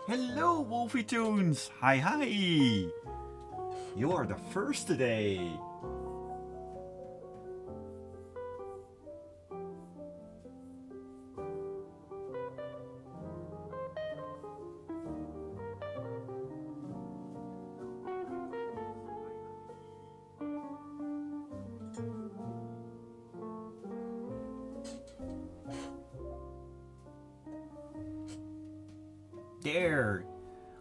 Hello, Wolfie Tunes! Hi, hi! You are the first today. There.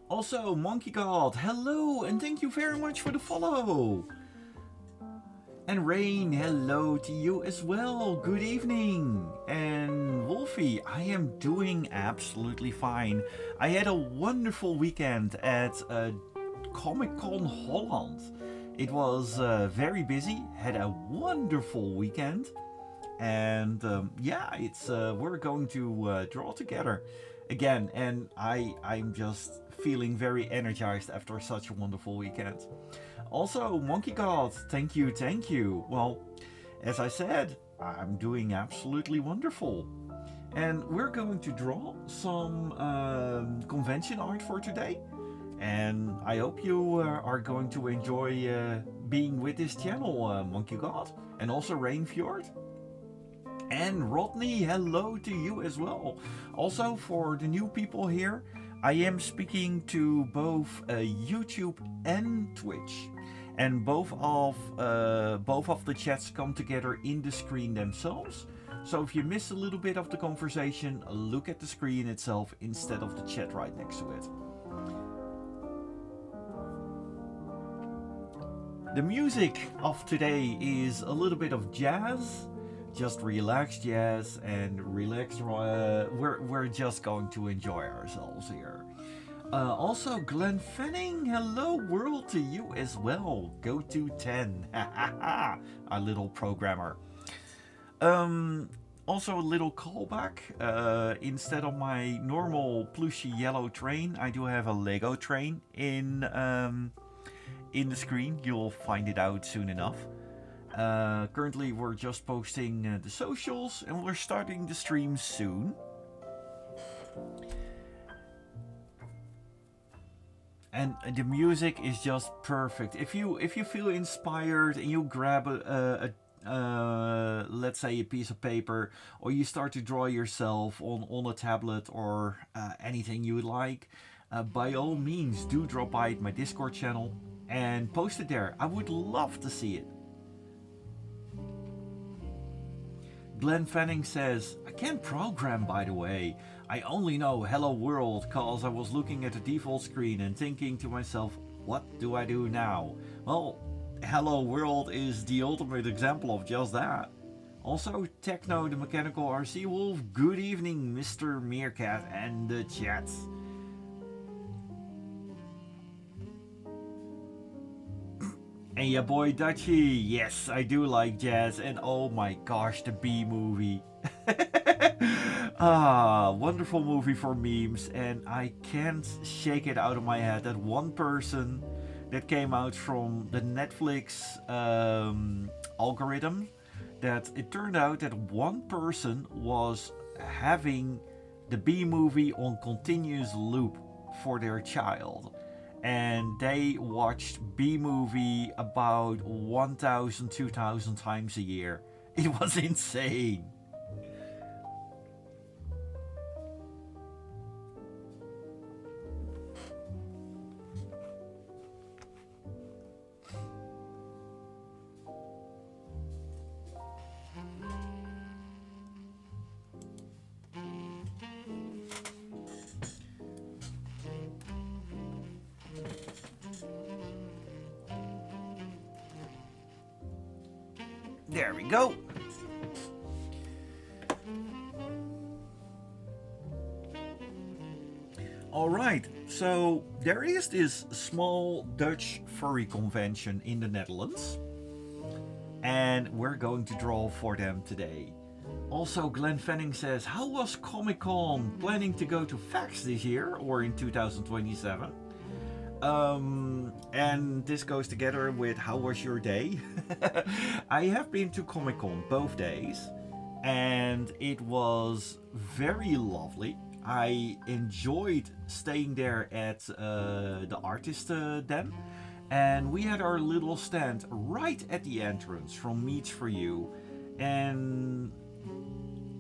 Also, Monkey God, hello, and thank you very much for the follow. And Rain, hello to you as well. Good evening. And Wolfie, I am doing absolutely fine. I had a wonderful weekend at Comic Con Holland. It was very busy, had a wonderful weekend. And yeah, it's we're going to draw together again, and I'm just feeling very energized after such a wonderful weekend. Also, Monkey God, thank you, thank you. Well, as I said, I'm doing absolutely wonderful. And we're going to draw some convention art for today. And I hope you are going to enjoy being with this channel, Monkey God. And also Rainfjord. And Rodney, hello to you as well. Also, for the new people here, I am speaking to both YouTube and Twitch. And both of the chats come together in the screen themselves. So if you miss a little bit of the conversation, look at the screen itself instead of the chat right next to it. The music of today is a little bit of jazz, just relaxed jazz and relaxed. We're just going to enjoy ourselves here. Also, Glenn Fanning, hello world to you as well. Go to 10, a little programmer. Also, a little callback. Instead of my normal plushy yellow train, I do have a Lego train in the screen. You'll find it out soon enough. Currently, we're just posting the socials, and we're starting the stream soon. And the music is just perfect. If you feel inspired and you grab let's say a piece of paper, or you start to draw yourself on a tablet or anything you would like, by all means do drop by my Discord channel and post it there. I would love to see it. Glenn Fanning says, I can't program, by the way. I only know Hello World cause I was looking at the default screen and thinking to myself, what do I do now? Well, Hello World is the ultimate example of just that. Also, Techno the Mechanical RC Wolf, good evening Mr. Meerkat and the chat. And your boy Dutchie, yes, I do like jazz, and oh my gosh, the Bee Movie. Wonderful movie for memes, and I can't shake it out of my head that one person that came out from the Netflix algorithm, that it turned out that one person was having the Bee Movie on continuous loop for their child. And they watched Bee Movie about 1,000, 2,000 times a year. It was insane. There we go. Alright, so there is this small Dutch furry convention in the Netherlands, and we're going to draw for them today. Also, Glenn Fanning says, how was Comic Con? Planning to go to PAX this year or in 2027? And this goes together with how was your day? I have been to Comic Con both days, and it was very lovely. I enjoyed staying there at the artist den. And we had our little stand right at the entrance from Meats for You. And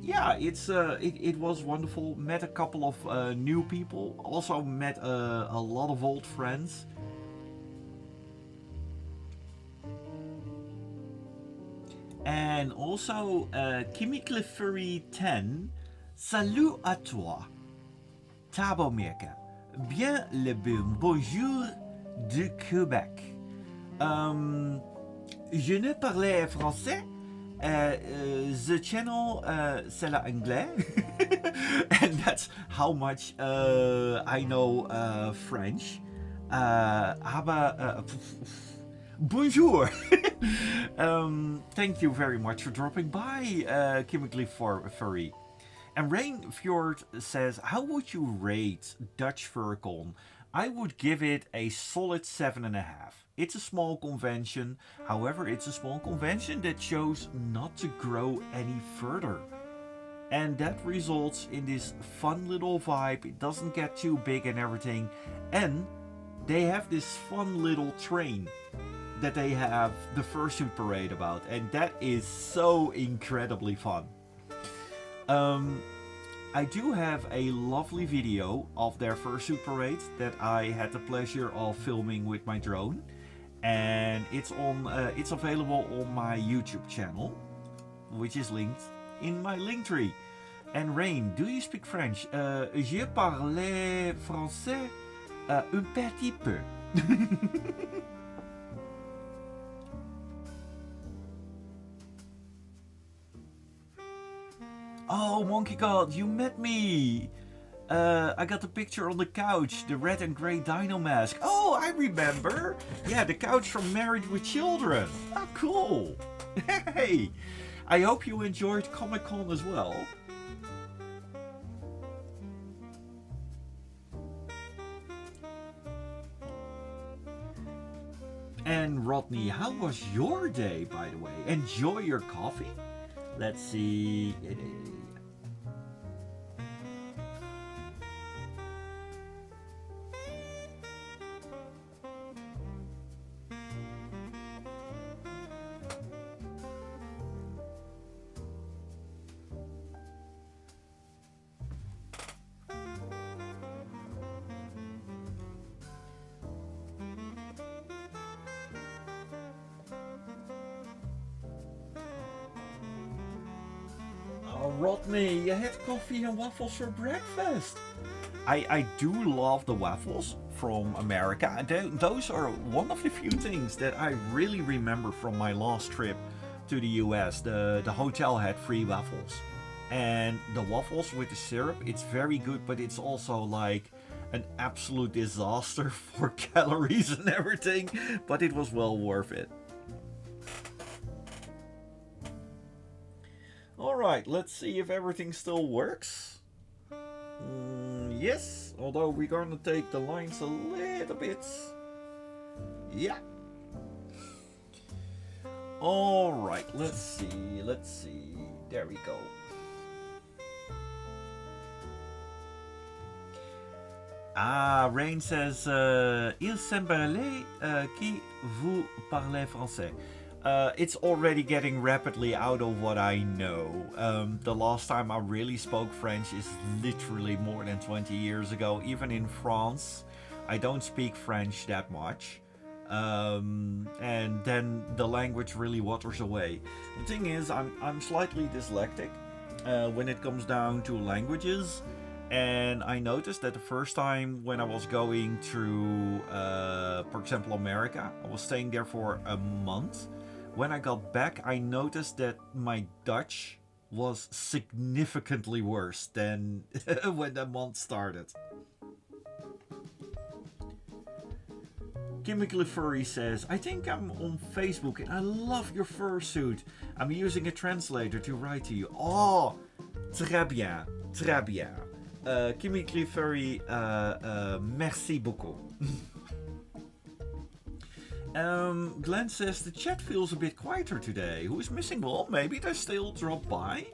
yeah, it was wonderful. Met a couple of new people. Also met a lot of old friends. And also Kimmy Cliffery 10. Salut à toi. Thabo Mirka. Bien le bonjour du Québec. Je ne parlais français. The channel c'est l'anglais. And that's how much I know French. Aber bonjour. Thank you very much for dropping by, Chemically Furry. And Rainfjord says, how would you rate Dutch Furcon? I would give it a solid 7.5. It's a small convention, however it's a small convention that chose not to grow any further. And that results in this fun little vibe, it doesn't get too big and everything. And they have this fun little train that they have the fursuit parade about, and that is so incredibly fun. I do have a lovely video of their fursuit parade that I had the pleasure of filming with my drone, and it's available on my YouTube channel, which is linked in my link tree. And Rain, do you speak French? Je parle français un petit peu. Oh, Monkey God, you met me! I got the picture on the couch, the red and grey dino mask. Oh, I remember! Yeah, the couch from Married with Children. Oh, cool! Hey! I hope you enjoyed Comic-Con as well. And Rodney, how was your day, by the way? Enjoy your coffee? Let's see. Rodney, you had coffee and waffles for breakfast. I do love the waffles from America. Those are one of the few things that I really remember from my last trip to the US. The hotel had free waffles. And the waffles with the syrup, it's very good, but it's also like an absolute disaster for calories and everything. But it was well worth it. Alright, let's see if everything still works. Yes, although we're gonna take the lines a little bit. Yeah. Alright, let's see. There we go. Rain says, Il semblerait que vous parlez français. It's already getting rapidly out of what I know. The last time I really spoke French is literally more than 20 years ago. Even in France, I don't speak French that much. And then the language really waters away. The thing is, I'm slightly dyslexic when it comes down to languages. And I noticed that the first time when I was going to, for example, America, I was staying there for a month. When I got back, I noticed that my Dutch was significantly worse than when the month started. Chemically Furry says, I think I'm on Facebook and I love your fursuit. I'm using a translator to write to you. Oh, très bien, très bien. Chemically Furry, merci beaucoup. Glenn says the chat feels a bit quieter today. Who is missing? Well, maybe they still drop by.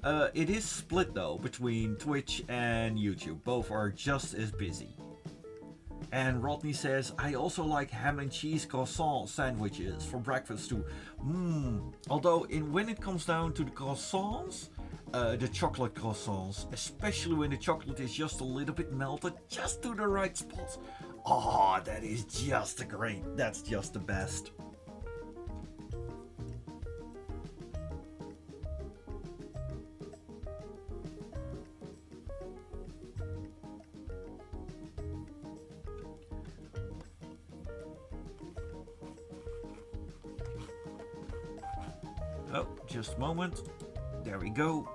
It is split though between Twitch and YouTube. Both are just as busy. And Rodney says, I also like ham and cheese croissant sandwiches for breakfast too. Although when it comes down to the croissants, the chocolate croissants, especially when the chocolate is just a little bit melted, just to the right spot. Oh, that is just great. That's just the best. Oh, just a moment. There we go.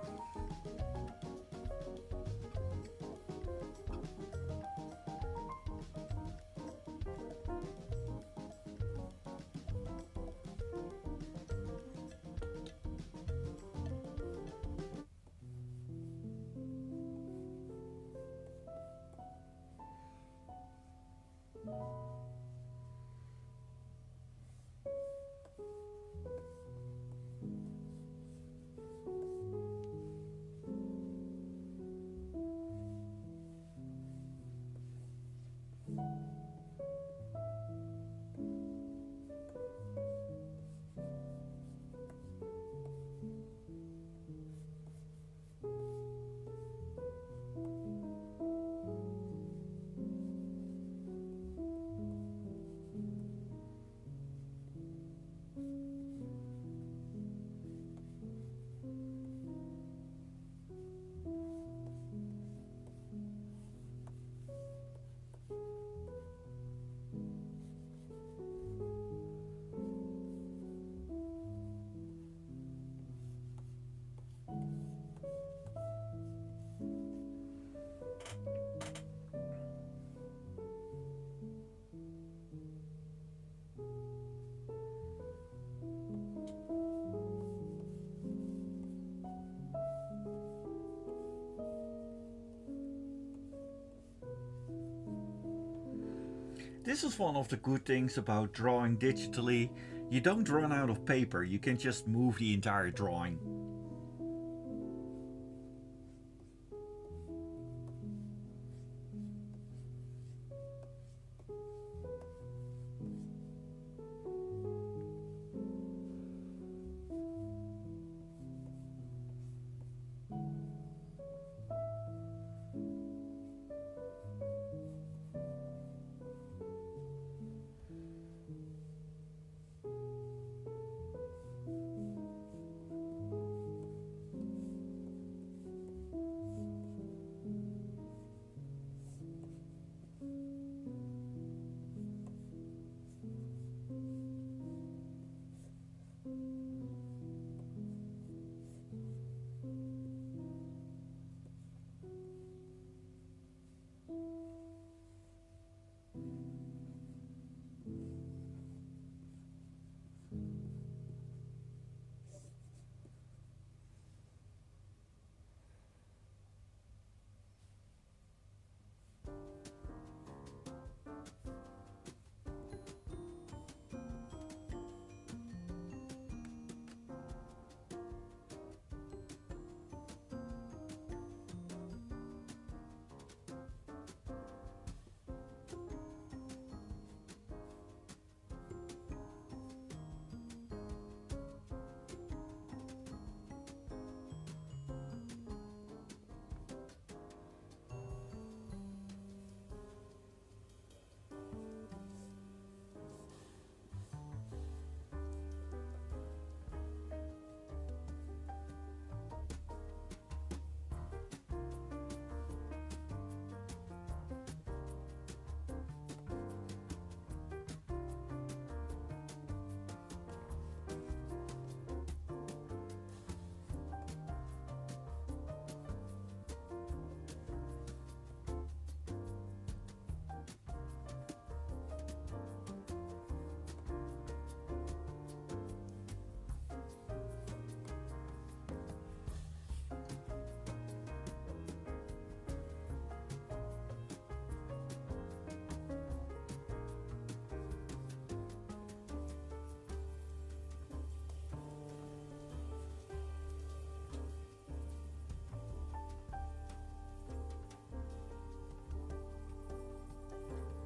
This is one of the good things about drawing digitally. You don't run out of paper, you can just move the entire drawing.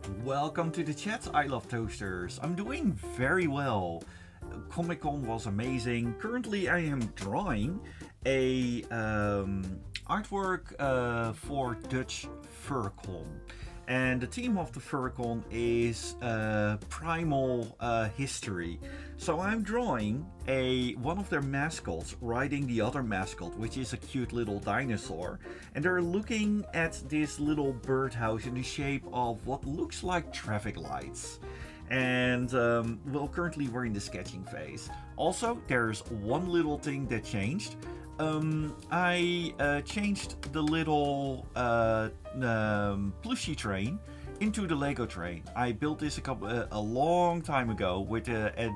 Welcome to the chat, I Love Toasters. I'm doing very well. Comic Con was amazing. Currently, I am drawing a artwork for Dutch Furcon. And the theme of the Furcon is primal history. So I'm drawing one of their mascots riding the other mascot, which is a cute little dinosaur. And they're looking at this little birdhouse in the shape of what looks like traffic lights. And well, currently we're in the sketching phase. Also, there's one little thing that changed. I changed the little plushie train into the Lego train. I built this a long time ago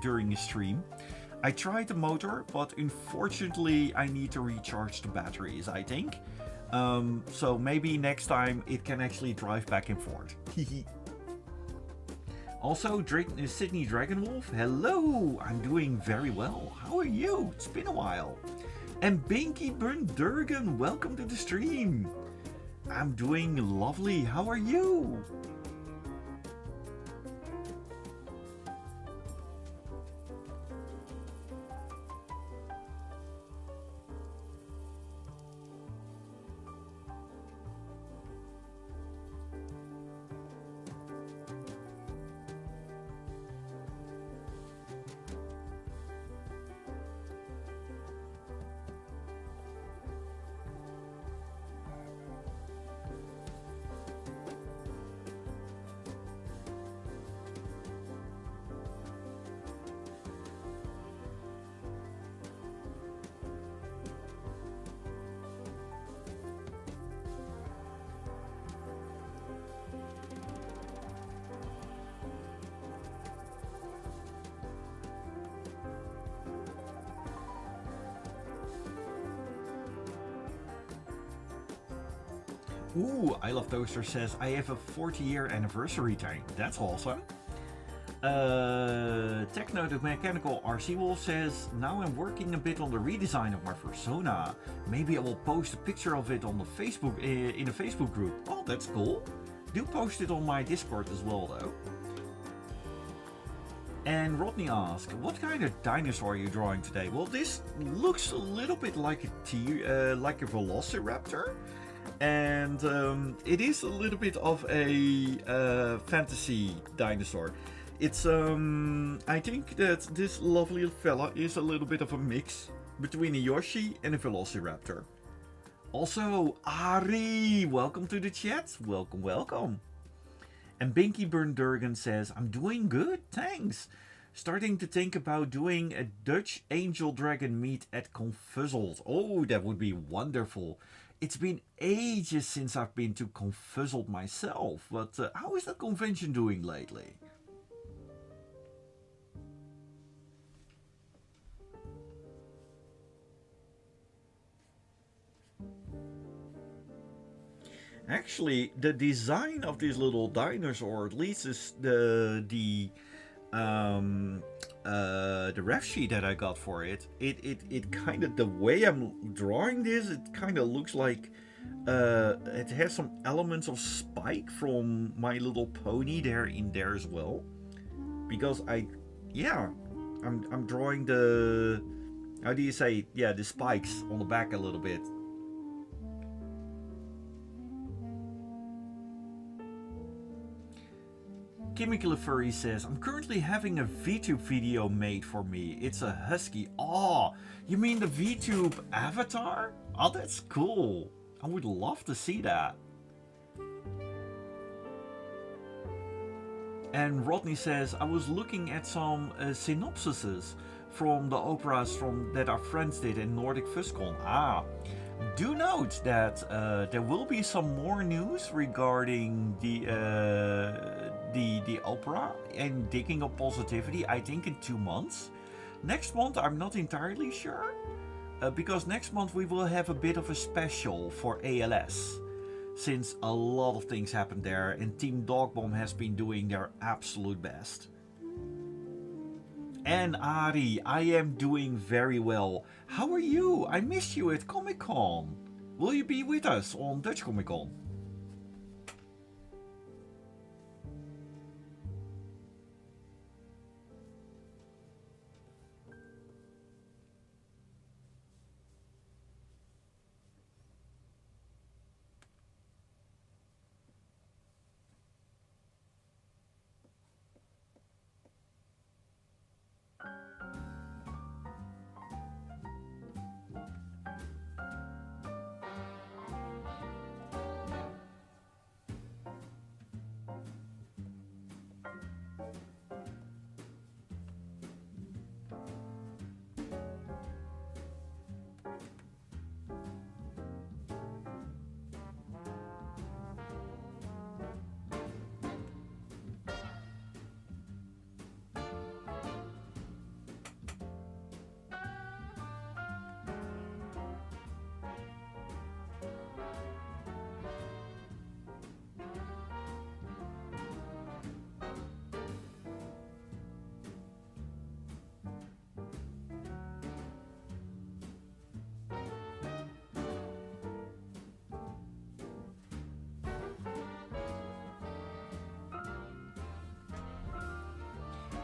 during a stream. I tried the motor, but unfortunately I need to recharge the batteries, I think. So maybe next time it can actually drive back and forth. Also, Sydney Dragonwolf, hello! I'm doing very well. How are you? It's been a while. And Binky Bundurgen, welcome to the stream. I'm doing lovely. How are you? Ooh, I Love Toaster says, I have a 40-year anniversary tank. That's awesome. Techno the Mechanical RC Wolf says, now I'm working a bit on the redesign of my persona. Maybe I will post a picture of it on the Facebook in a Facebook group. Oh, that's cool. Do post it on my Discord as well, though. And Rodney asks, what kind of dinosaur are you drawing today? Well, this looks a little bit like a velociraptor. And it is a little bit of a fantasy dinosaur. It's I think that this lovely fella is a little bit of a mix between a Yoshi and a Velociraptor. Also, Ari, welcome to the chat. Welcome, welcome. And Binky Bundurgen says, I'm doing good, thanks. Starting to think about doing a Dutch Angel Dragon meet at Confuzzled. Oh, that would be wonderful. It's been ages since I've been to Confuzzled myself, but how is that convention doing lately? Actually, the design of this little dinosaur, at least is the ref sheet that I got for it, it kind of, the way I'm drawing this, it kind of looks like it has some elements of Spike from My Little Pony there in there as well, because I'm drawing the, how do you say, yeah, the spikes on the back a little bit. Chemical Furry says, I'm currently having a VTube video made for me. It's a husky. Oh, you mean the VTube avatar? Oh, that's cool. I would love to see that. And Rodney says, I was looking at some synopsises from the operas that our friends did in Nordic Fuscon. Ah, do note that there will be some more news regarding the opera and Digging Up Positivity, I think in 2 months. Next month, I'm not entirely sure, because next month we will have a bit of a special for ALS, since a lot of things happened there and Team Dogbomb has been doing their absolute best. And Ari, I am doing very well. How are you? I missed you at Comic Con. Will you be with us on Dutch Comic Con?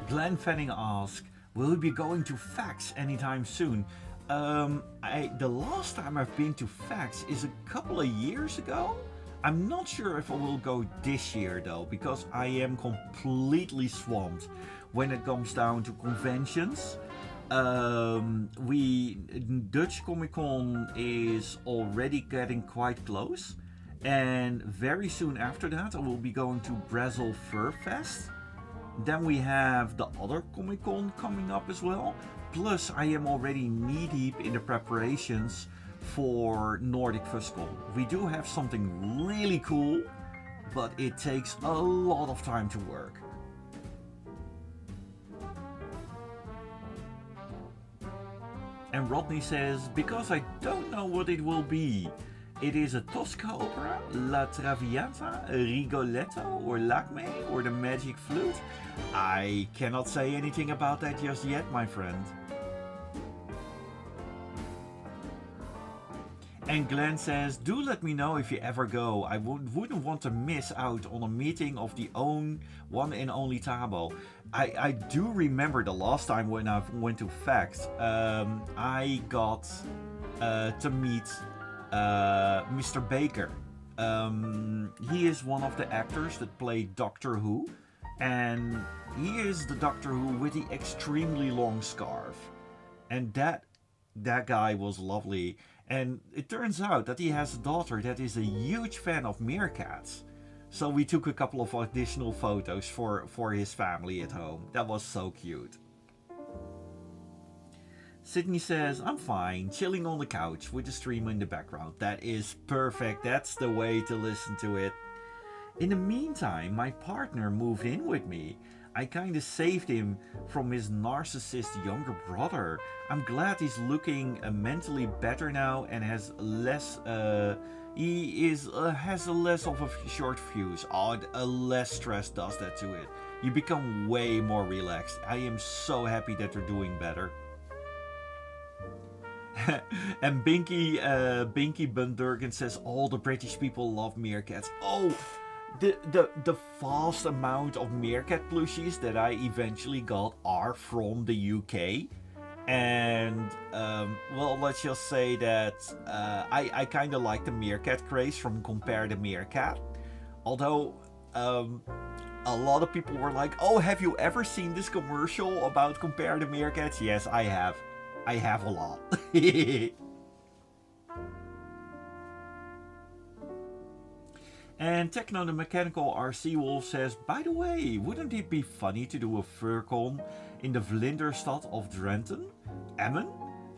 Glenn Fanning asks, will you be going to FAX anytime soon? The last time I've been to FAX is a couple of years ago. I'm not sure if I will go this year though, because I am completely swamped when it comes down to conventions. Dutch Comic Con is already getting quite close, and very soon after that I will be going to Brazil Fur Fest. Then we have the other Comic Con coming up as well. Plus, I am already knee deep in the preparations for Nordic Fuzzcon. We do have something really cool, but it takes a lot of time to work. And Rodney says, because I don't know what it will be. It is a Tosca opera, La Traviata, Rigoletto, or Lacme, or the Magic Flute. I cannot say anything about that just yet, my friend. And Glenn says, do let me know if you ever go. I wouldn't want to miss out on a meeting of the one and only Thabo. I do remember the last time when I went to FACT, I got to meet Mr. Baker. He is one of the actors that played Doctor Who, and he is the Doctor Who with the extremely long scarf. And that guy was lovely. And it turns out that he has a daughter that is a huge fan of meerkats. So we took a couple of additional photos for his family at home. That was so cute. Sydney says, I'm fine, chilling on the couch with the stream in the background. That is perfect, that's the way to listen to it. In the meantime, my partner moved in with me. I kinda saved him from his narcissist younger brother. I'm glad he's looking mentally better now and has less, has a less of a short fuse. A less stress does that to it. You become way more relaxed. I am so happy that you're doing better. And Binky Bundurgen says all the British people love meerkats. Oh, the vast amount of meerkat plushies that I eventually got are from the UK. And well, let's just say that I kind of like the meerkat craze from Compare the Meerkat. Although a lot of people were like, oh, have you ever seen this commercial about Compare the Meerkats? Yes, I have. I have a lot. And Techno the Mechanical RC Wolf says, by the way, wouldn't it be funny to do a furcon in the Vlinderstad of Drenthe? Emmen?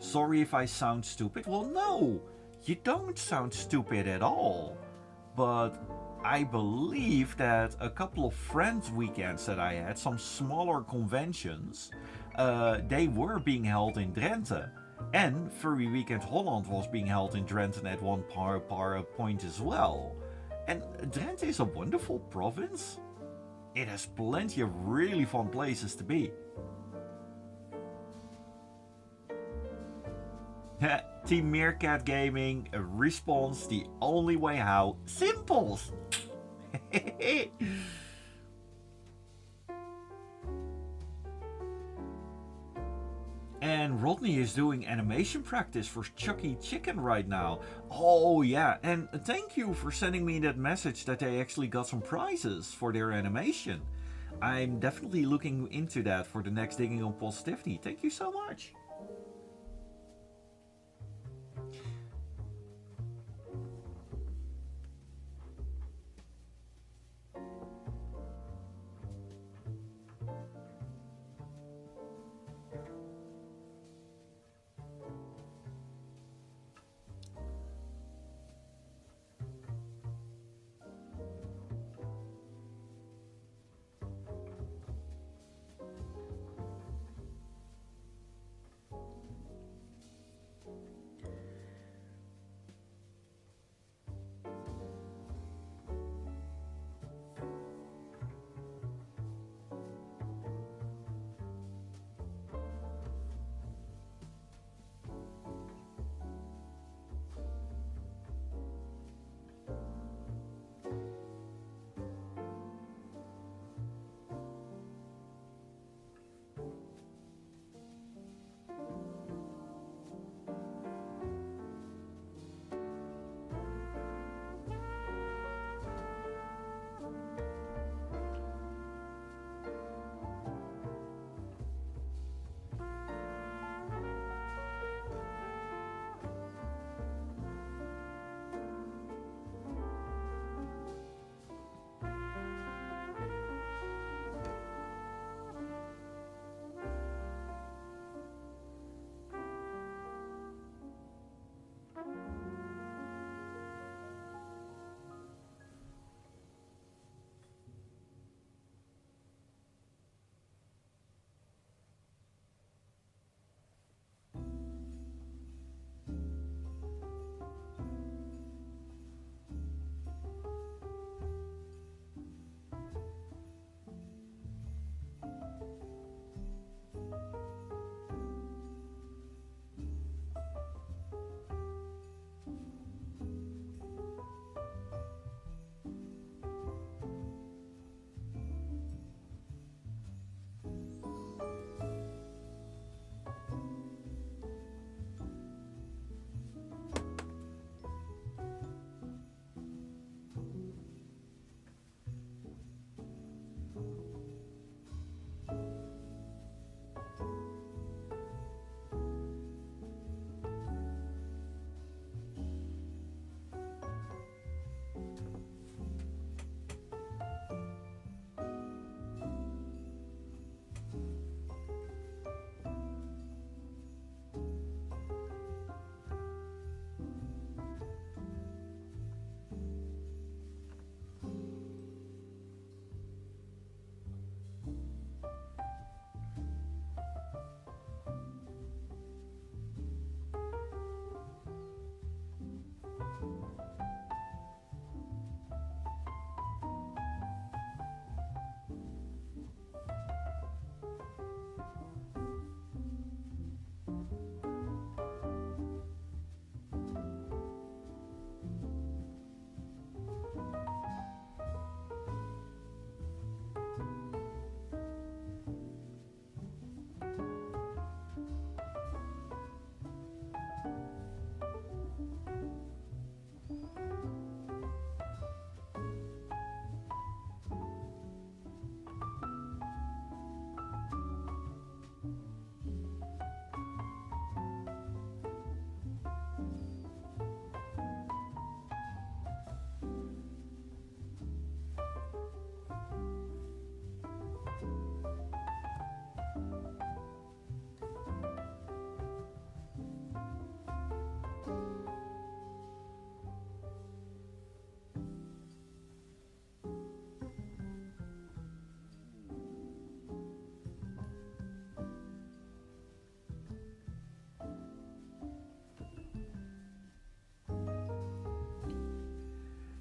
Sorry if I sound stupid. Well, no, you don't sound stupid at all. But I believe that a couple of friends' weekends that I had, some smaller conventions, they were being held in Drenthe. And Furry Weekend Holland was being held in Drenthe at one point as well. And Drenthe is a wonderful province. It has plenty of really fun places to be. Team Meerkat Gaming responds the only way how. Simples! And Rodney is doing animation practice for Chucky Chicken right now. Oh yeah, and thank you for sending me that message that they actually got some prizes for their animation. I'm definitely looking into that for the next Digging on Positivity. Thank you so much.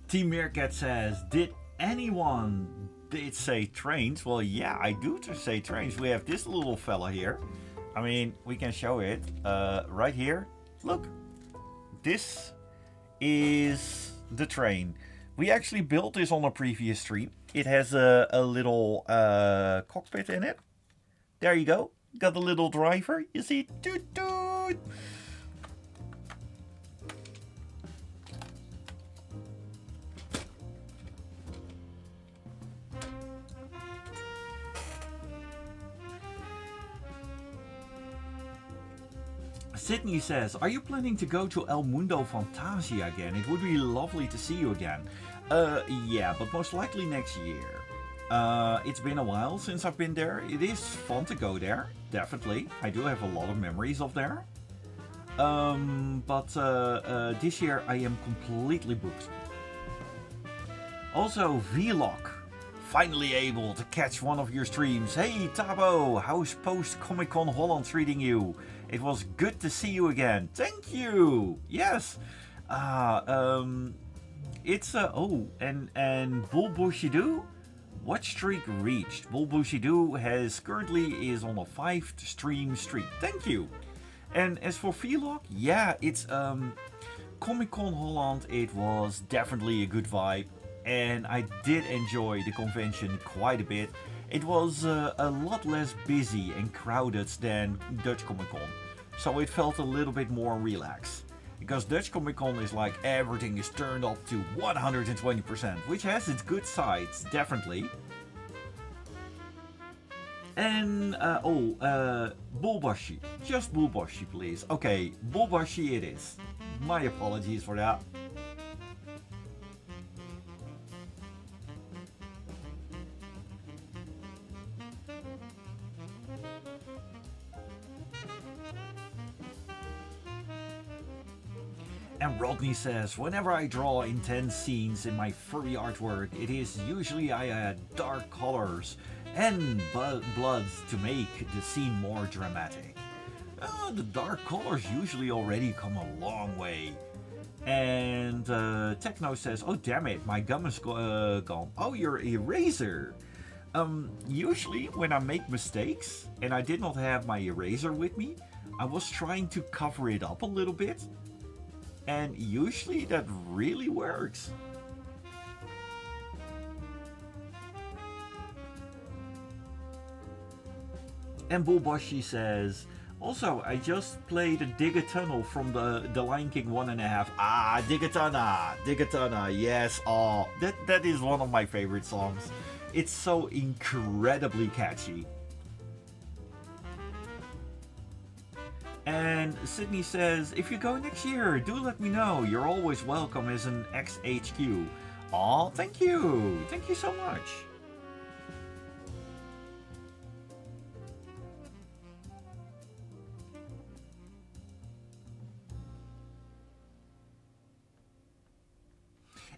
Team Meerkat says, did anyone did say trains? Well, yeah, I do say trains. We have this little fella here. I mean, we can show it right here. Look, this is the train. We actually built this on a previous stream. It has a little cockpit in it. There you go. Got a little driver. You see? Toot toot. Sydney says, are you planning to go to El Mundo Fantasia again? It would be lovely to see you again. Yeah, but most likely next year. It's been a while since I've been there. It is fun to go there, definitely. I do have a lot of memories of there. But this year I am completely booked. Also, Vlog. Finally able to catch one of your streams. Hey Thabo, how's Post Comic Con Holland treating you? It was good to see you again. Thank you. Yes. It's and Bulbushido, watch streak reached. Bulbushido has currently is on a 5 stream streak. Thank you. And as for Vlog, yeah, it's Comic Con Holland. It was definitely a good vibe. And I did enjoy the convention quite a bit. It was a lot less busy and crowded than Dutch Comic Con. So it felt a little bit more relaxed. Because Dutch Comic Con is like everything is turned up to 120%, which has its good sides, definitely. And, Bulbashi. Just Bulbashi, please. Okay, Bulbashi it is. My apologies for that. And Rodney says, whenever I draw intense scenes in my furry artwork, it is usually I add dark colors and bloods to make the scene more dramatic. The dark colors usually already come a long way. And Techno says, oh damn it, my gum is gone. Oh, your eraser. Usually when I make mistakes and I did not have my eraser with me, I was trying to cover it up a little bit. And usually that really works. And Bulbashi says, also, I just played a Dig a Tunnel from the Lion King 1.5. Ah, Digatana, yes. Oh, that is one of my favorite songs. It's so incredibly catchy. And Sydney says, if you go next year, do let me know. You're always welcome as an XHQ. Aw, thank you. Thank you so much.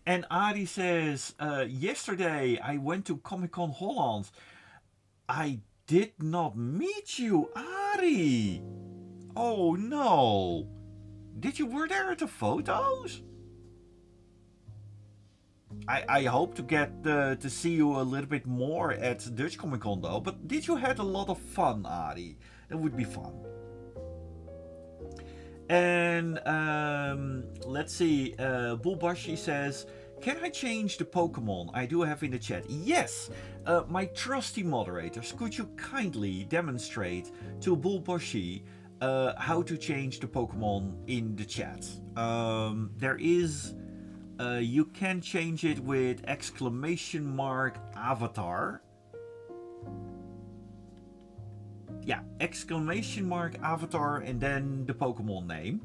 And Adi says, yesterday I went to Comic Con Holland. I did not meet you, Adi. Oh no! Did you were there at the photos? I hope to get to see you a little bit more at Dutch Comic Con though. But did you had a lot of fun, Adi? That would be fun. And let's see. Bulbashi says, can I change the Pokemon I do have in the chat? Yes! My trusty moderators, could you kindly demonstrate to Bulbashi how to change the Pokemon in the chat? There is... you can change it with ! avatar. Yeah, ! avatar and then the Pokemon name.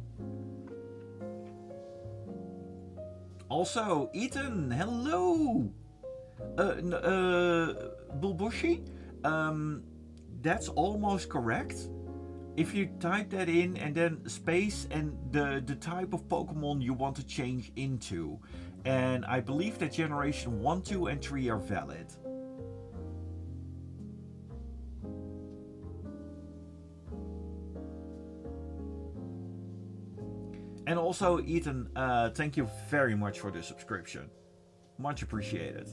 Also, Ethan, hello! Bulbushi, that's almost correct. If you type that in and then space and the type of Pokemon you want to change into. And I believe that generation 1, 2 and 3 are valid. And also, Ethan, thank you very much for the subscription. Much appreciated.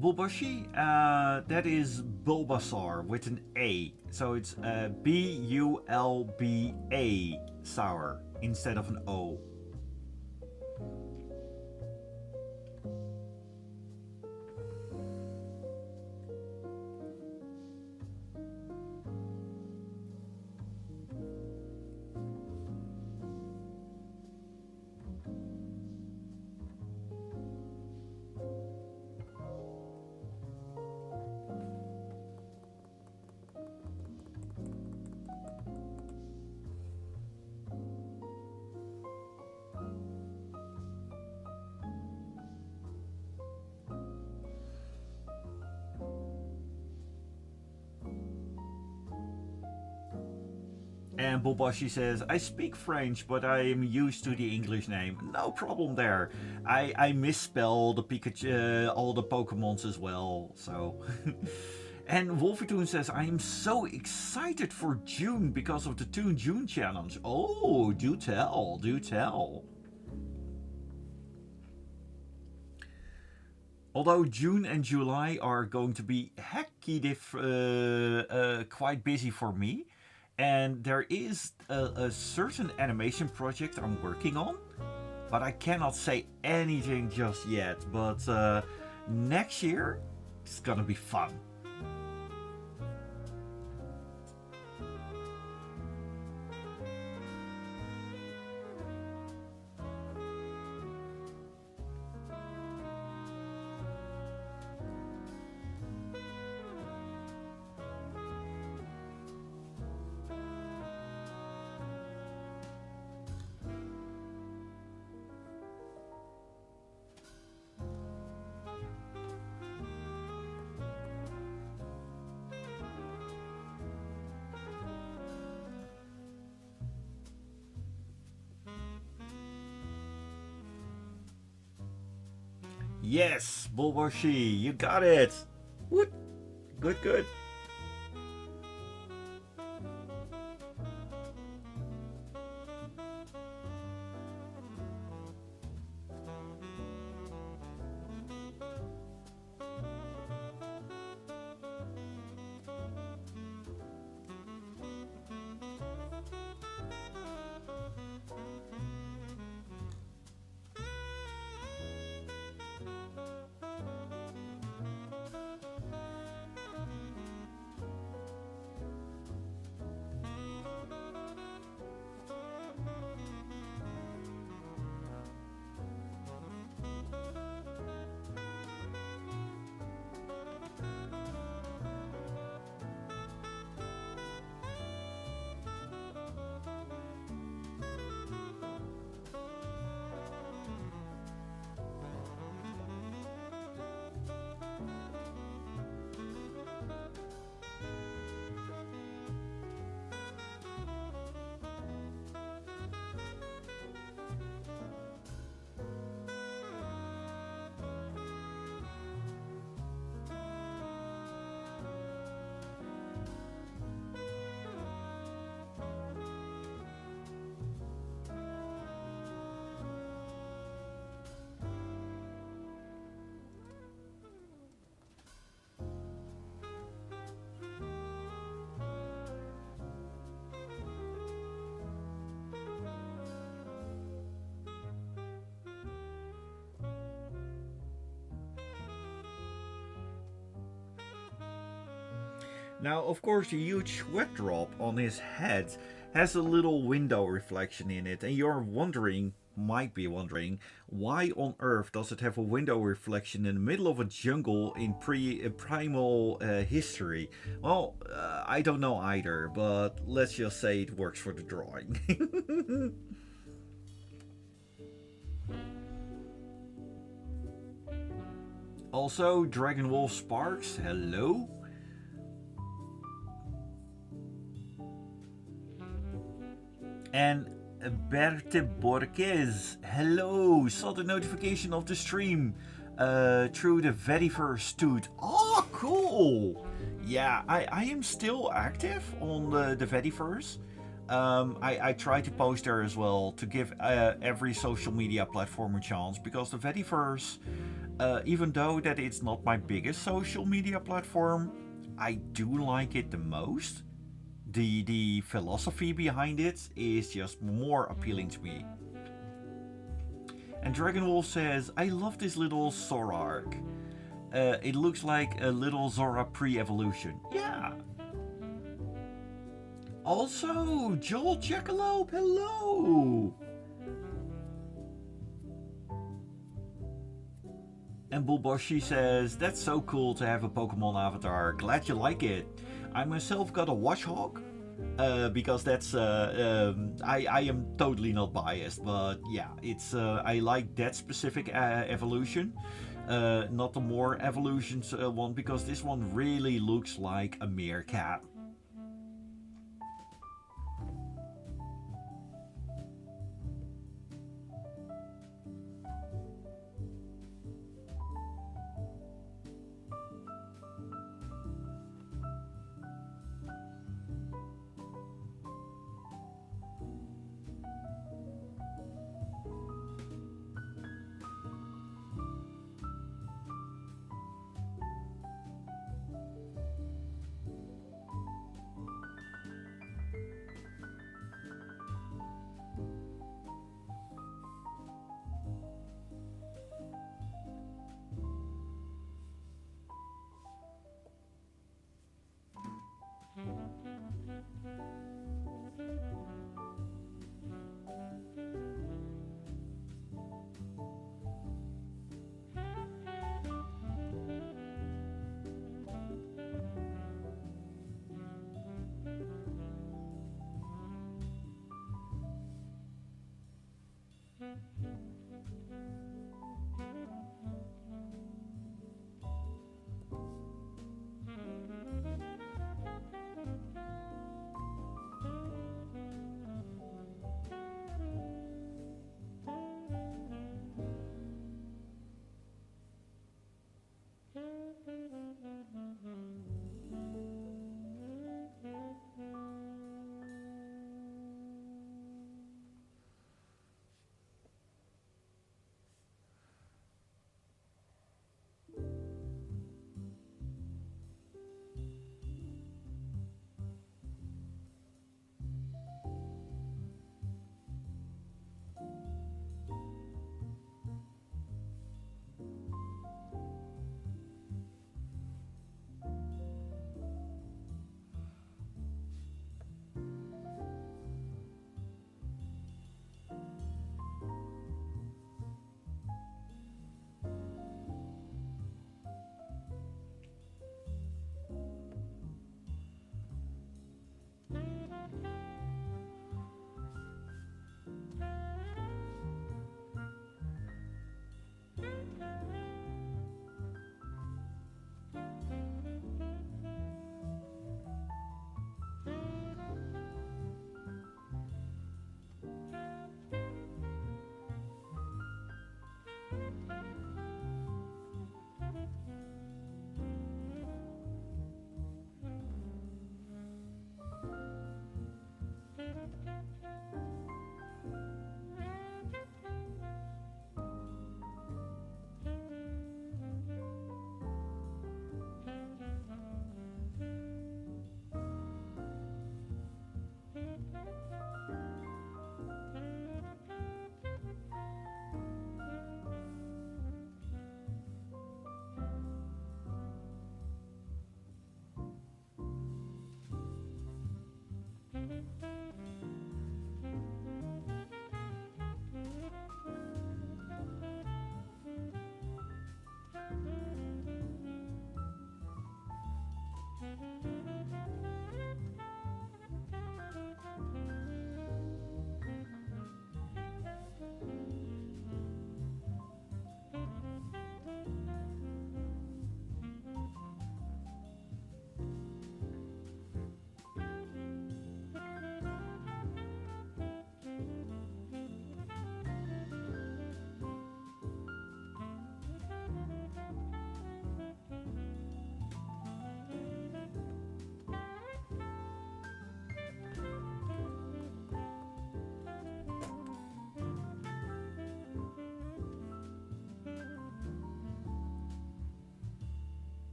Bulbashi, that is Bulbasaur with an A. So it's B-U-L-B-A sour instead of an O. And Bobashi says, I speak French, but I am used to the English name. No problem there. I misspell the Pikachu, all the Pokemons as well, so... And Wolfitoon says, I am so excited for June because of the Toon June challenge. Oh, do tell, do tell. Although June and July are going to be quite busy for me. And there is a certain animation project I'm working on, but I cannot say anything just yet. But next year, it's gonna be fun. Yes, Bulbashi, you got it. Woot. Good, good. Now, of course, the huge sweat drop on his head has a little window reflection in it, and you're wondering, might be wondering, why on earth does it have a window reflection in the middle of a jungle in primal history? Well, I don't know either, but let's just say it works for the drawing. Also, Dragon Wolf Sparks, hello. And Berte Borges, hello, saw the notification of the stream through the very first toot. Oh, cool! Yeah, I am still active on the Vediverse. I try to post there as well to give every social media platform a chance because the Vediverse, even though that it's not my biggest social media platform, I do like it the most. The philosophy behind it is just more appealing to me. And Dragonwolf says, I love this little Sora arc. It looks like a little Zora pre-evolution. Yeah. Also, Joel Jackalope, hello. And Bulboshi says, that's so cool to have a Pokemon avatar. Glad you like it. I myself got a Washhawk. Because that's I am totally not biased, but yeah, it's I like that specific evolution, not the more evolutions one, because this one really looks like a meerkat.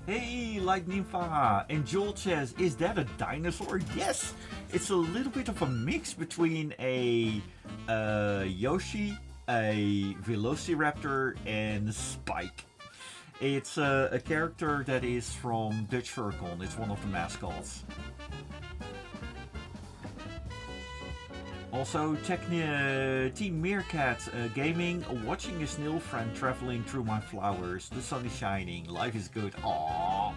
Hey, Light Nympha! And Joel says, is that a dinosaur? Yes! It's a little bit of a mix between a Yoshi, a Velociraptor, and Spike. It's a character that is from Dutch Furcon. It's one of the mascots. Also, Team Meerkat Gaming, watching a snail friend traveling through my flowers. The sun is shining, life is good. Aww.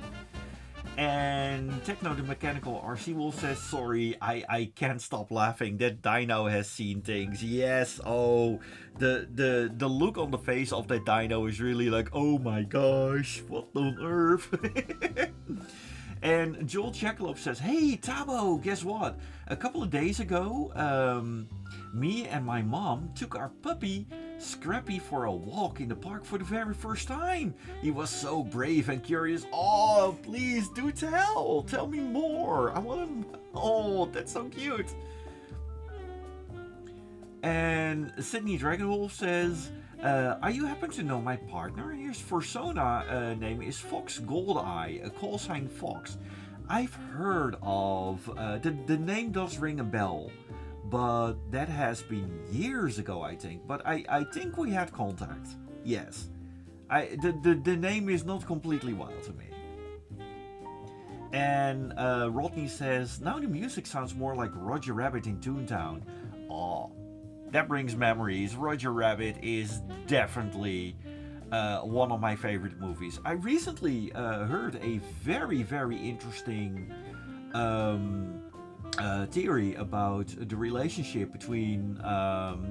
And Techno the Mechanical RC Wolf says, sorry, I can't stop laughing. That dino has seen things. Yes, oh, the look on the face of that dino is really like, oh my gosh, what on earth? And Joel Jackalope says, hey, Thabo, guess what? A couple of days ago, me and my mom took our puppy, Scrappy, for a walk in the park for the very first time. He was so brave and curious. Oh, please do tell. Tell me more. I want him. Oh, that's so cute. And Sydney Dragonwolf says, are you happen to know my partner? His persona name is Fox Goldeye, a call sign Fox. I've heard of, the name does ring a bell, but that has been years ago, I think. But I think we had contact. Yes. The name is not completely wild to me. And Rodney says, now the music sounds more like Roger Rabbit in Toontown. Aw. That brings memories. Roger Rabbit is definitely one of my favorite movies. I recently heard a very, very interesting theory about the relationship between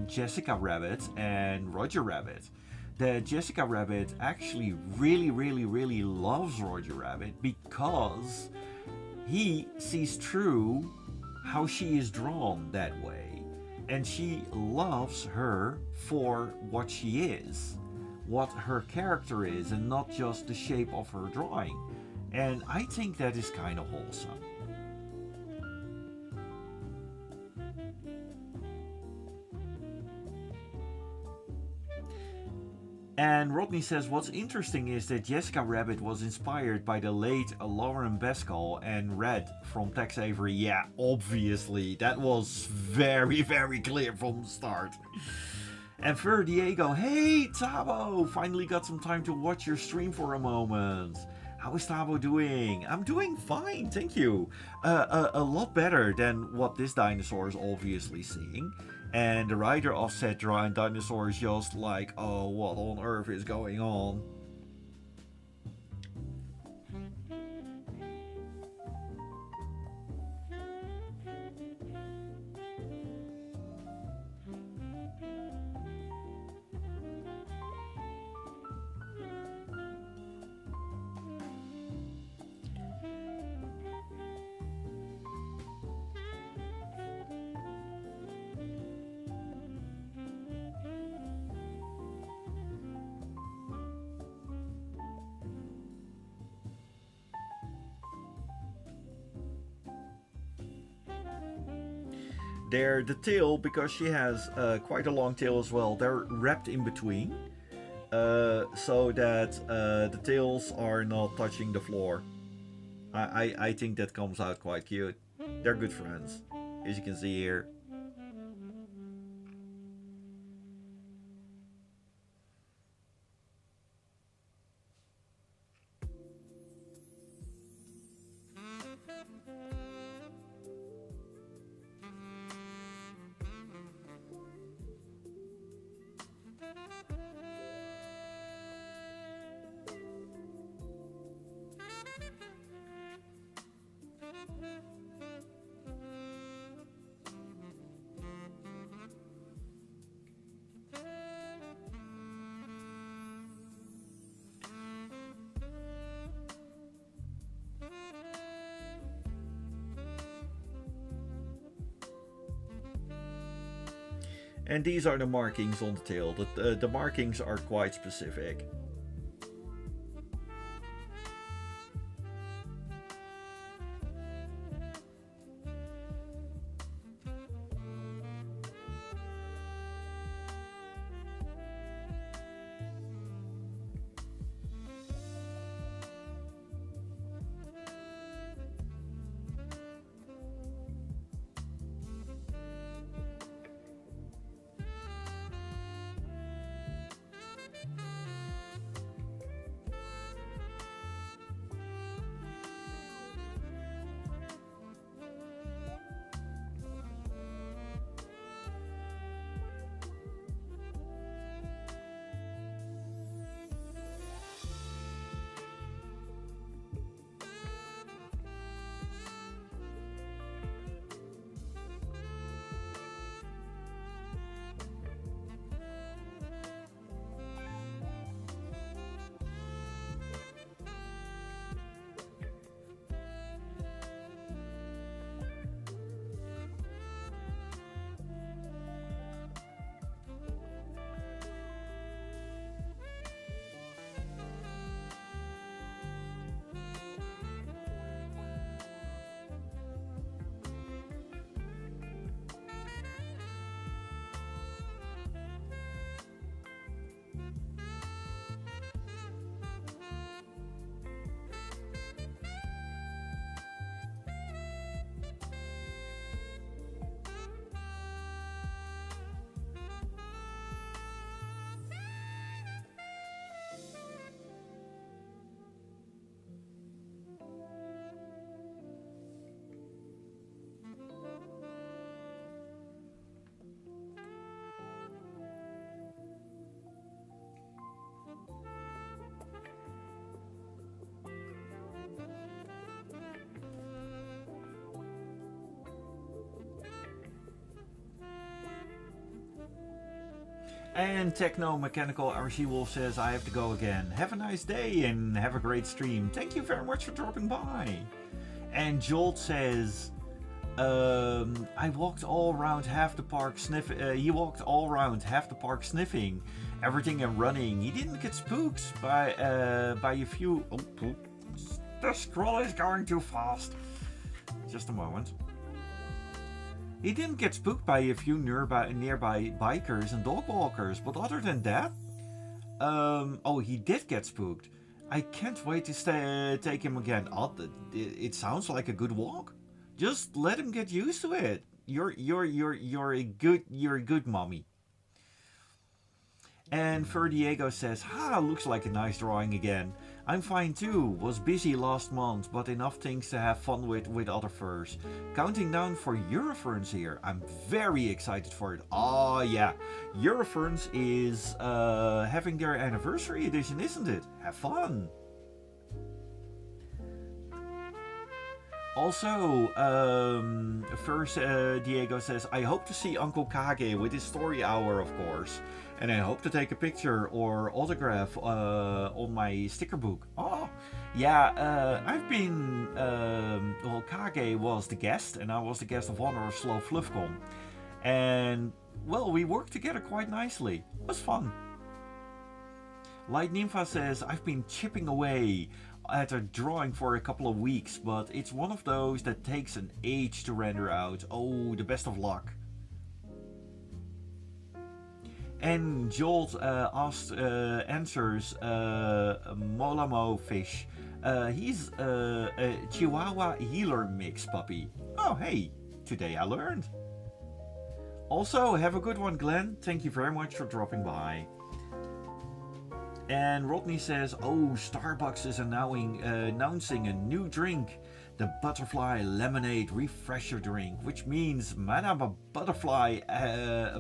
Jessica Rabbit and Roger Rabbit. That Jessica Rabbit actually really, really, really loves Roger Rabbit because he sees through how she is drawn that way. And she loves her for what she is, what her character is, and not just the shape of her drawing. And I think that is kind of wholesome. And Rodney says, what's interesting is that Jessica Rabbit was inspired by the late Lauren Bacall and Red from Tex Avery. Yeah, obviously. That was very, very clear from the start. And Fer Diego, hey Thabo! Finally got some time to watch your stream for a moment. How is Thabo doing? I'm doing fine, thank you. A lot better than what this dinosaur is obviously seeing. And the writer of said dinosaur is just like, oh, what on earth is going on? They're the tail, because she has quite a long tail as well. They're wrapped in between, so that the tails are not touching the floor. I think that comes out quite cute. They're good friends, as you can see here. And these are the markings on the tail. The markings are quite specific. And Techno Mechanical RC Wolf says, I have to go again. Have a nice day and have a great stream. Thank you very much for dropping by. And Jolt says, I walked all around half the park he walked all around half the park sniffing everything and running. He didn't get spooked by a few. Oh, the scroll is going too fast. Just a moment. He didn't get spooked by a few nearby bikers and dog walkers, but other than that, he did get spooked. I can't wait to take him again. It sounds like a good walk. Just let him get used to it. You're a good mommy. And Fer Diego says, looks like a nice drawing again. I'm fine too. Was busy last month, but enough things to have fun with other furs. Counting down for Euroferns here. I'm very excited for it. Oh yeah, Euroferns is having their anniversary edition, isn't it? Have fun. Also, first Diego says, I hope to see Uncle Kage with his story hour, of course. And I hope to take a picture or autograph on my sticker book. Oh, yeah, I've been... Kage was the guest, and I was the guest of honor of Slow Fluffcon. And, well, we worked together quite nicely. It was fun. Light Nympha says, I've been chipping away at a drawing for a couple of weeks, but it's one of those that takes an age to render out. Oh, the best of luck. And Jolt answers Molamo Fish. He's a Chihuahua healer mix puppy. Oh, hey, today I learned. Also, have a good one, Glenn. Thank you very much for dropping by. And Rodney says, Starbucks is announcing a new drink. The Butterfly Lemonade Refresher Drink, which means Madame Butterfly,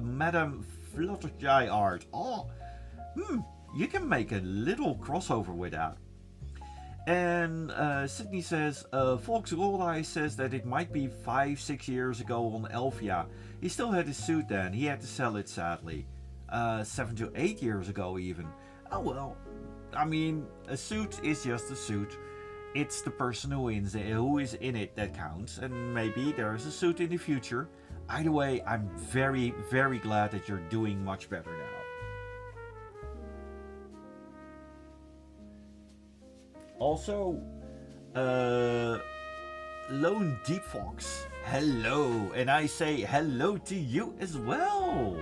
Madame Fluttershy art. You can make a little crossover with that. And Sydney says, Volksrollei says that it might be 5-6 years ago on Elfia. He still had his suit then. He had to sell it, sadly. 7 to 8 years ago even. Oh well, I mean, a suit is just a suit. It's the person who is in it that counts, and maybe there's a suit in the future. Either way, I'm very, very glad that you're doing much better now. Also, Lone Deep Fox, hello, and I say hello to you as well.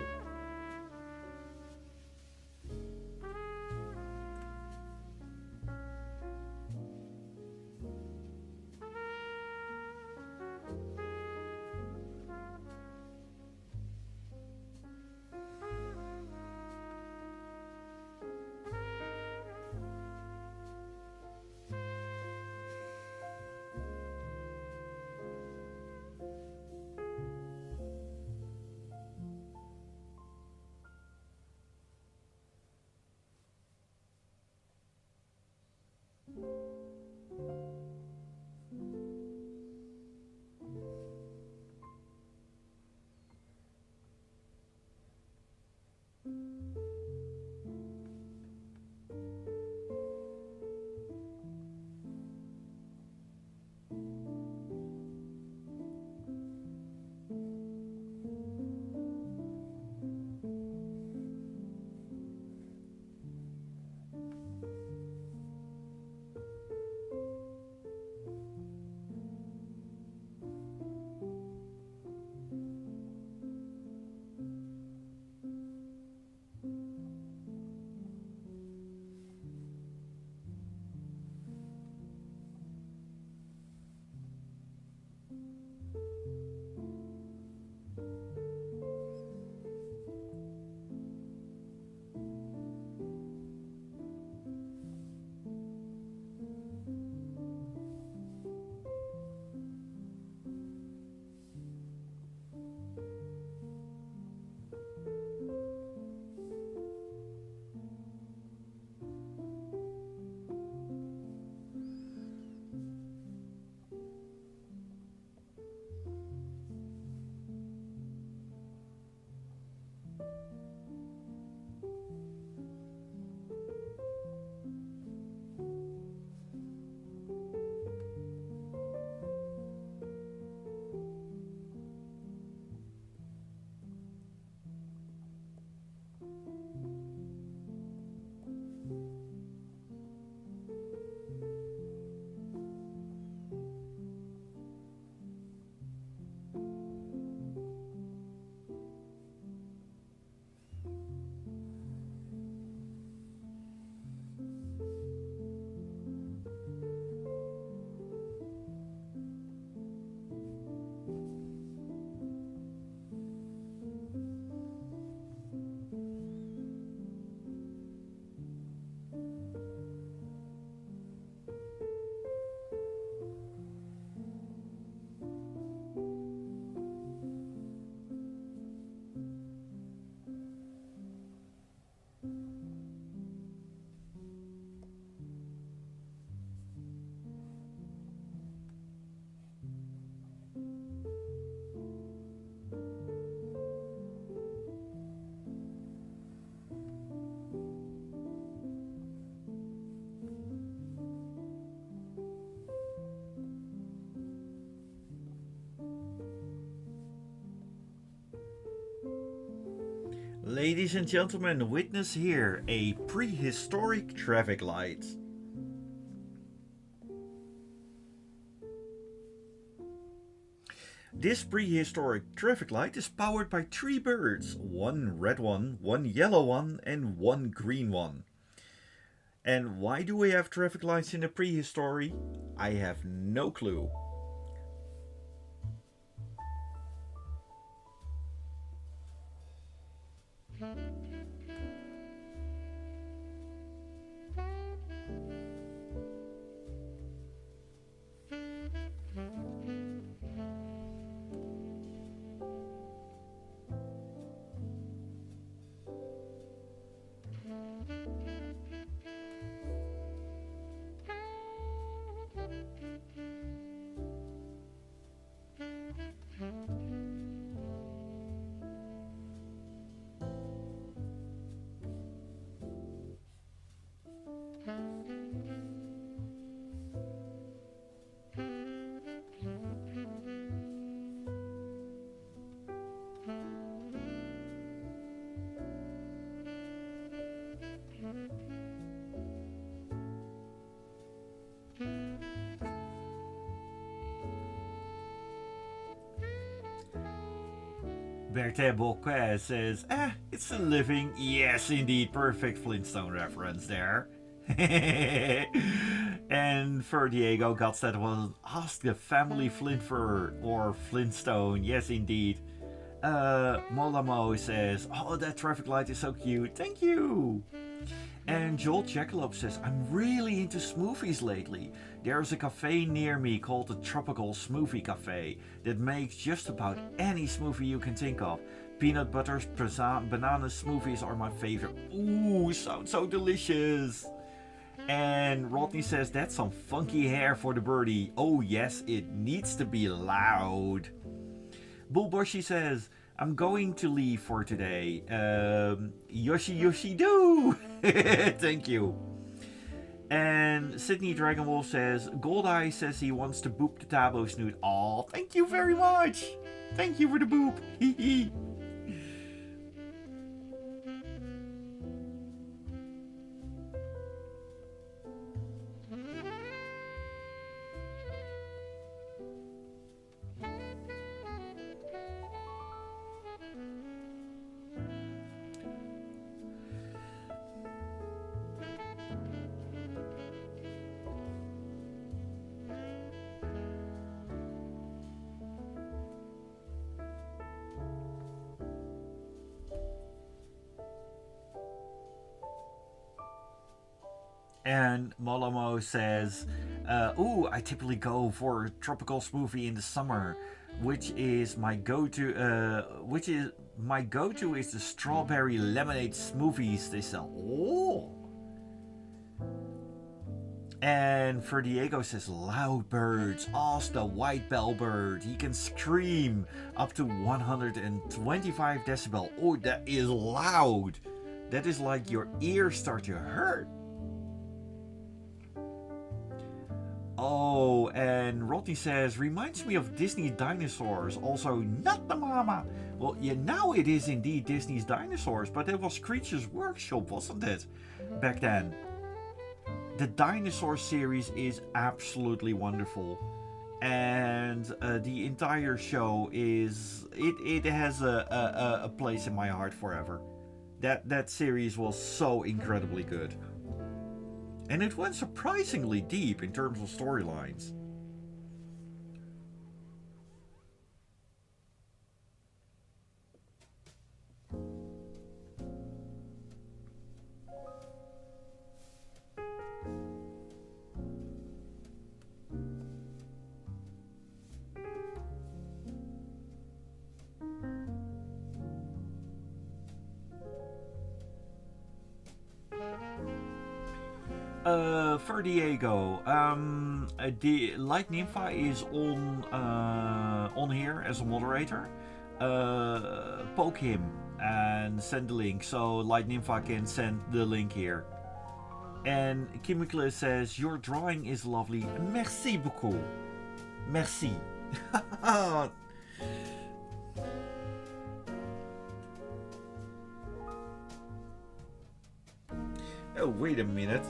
Ladies and gentlemen, witness here a prehistoric traffic light. This prehistoric traffic light is powered by 3 birds, one red one yellow one, and one green one. And why do we have traffic lights in a prehistory? I have no clue. Berthe Bocquet says, it's a living. Yes, indeed, perfect Flintstone reference there. And for Diego Guts, that was Ask the Family Flintford or Flintstone. Yes, indeed. Molamo says, oh, that traffic light is so cute. Thank you. And Joel Jackalope says, I'm really into smoothies lately. There's a cafe near me called the Tropical Smoothie Cafe that makes just about any smoothie you can think of. Peanut butter, banana smoothies are my favorite. Ooh, sounds so delicious. And Rodney says, that's some funky hair for the birdie. Oh yes, it needs to be loud. Bullbushy says, I'm going to leave for today. Yoshi do. Thank you. And Sydney Dragonwolf says, Goldeye says he wants to boop the Thabo snoot. Aw, thank you very much. Thank you for the boop. Hee hee. And Molomo says, I typically go for a tropical smoothie in the summer, which is my go-to. Is the strawberry lemonade smoothies they sell. Oh. And for Diego says, loud birds. Ask the white bellbird. He can scream up to 125 decibel. Oh, that is loud. That is like your ears start to hurt. Oh, and Rodney says, reminds me of Disney dinosaurs. Also, not the mama. Well, yeah, now it is indeed Disney's dinosaurs, but it was Creatures Workshop, wasn't it? Back then. The dinosaur series is absolutely wonderful. And the entire show is... It has a place in my heart forever. That series was so incredibly good. And it went surprisingly deep in terms of storylines. For Diego, the Light Nympha is on here as a moderator. Poke him and send the link so Light Nympha can send the link here. And Kimikle says, your drawing is lovely. Merci beaucoup. Merci. Oh, wait a minute.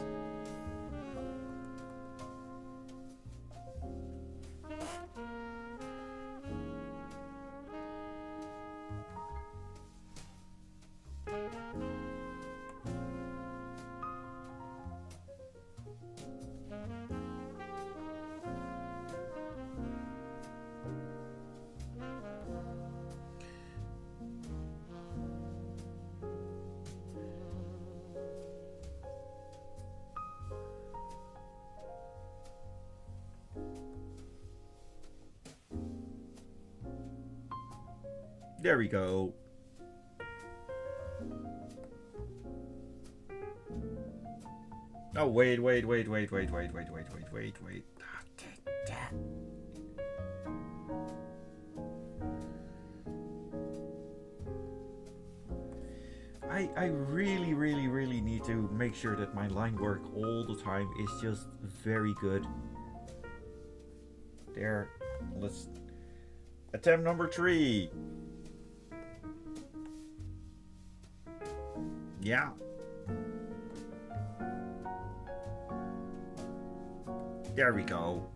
There we go. Oh, wait. I really need to make sure that my line work all the time is just very good. There. Let's attempt number 3. Yeah. There we go.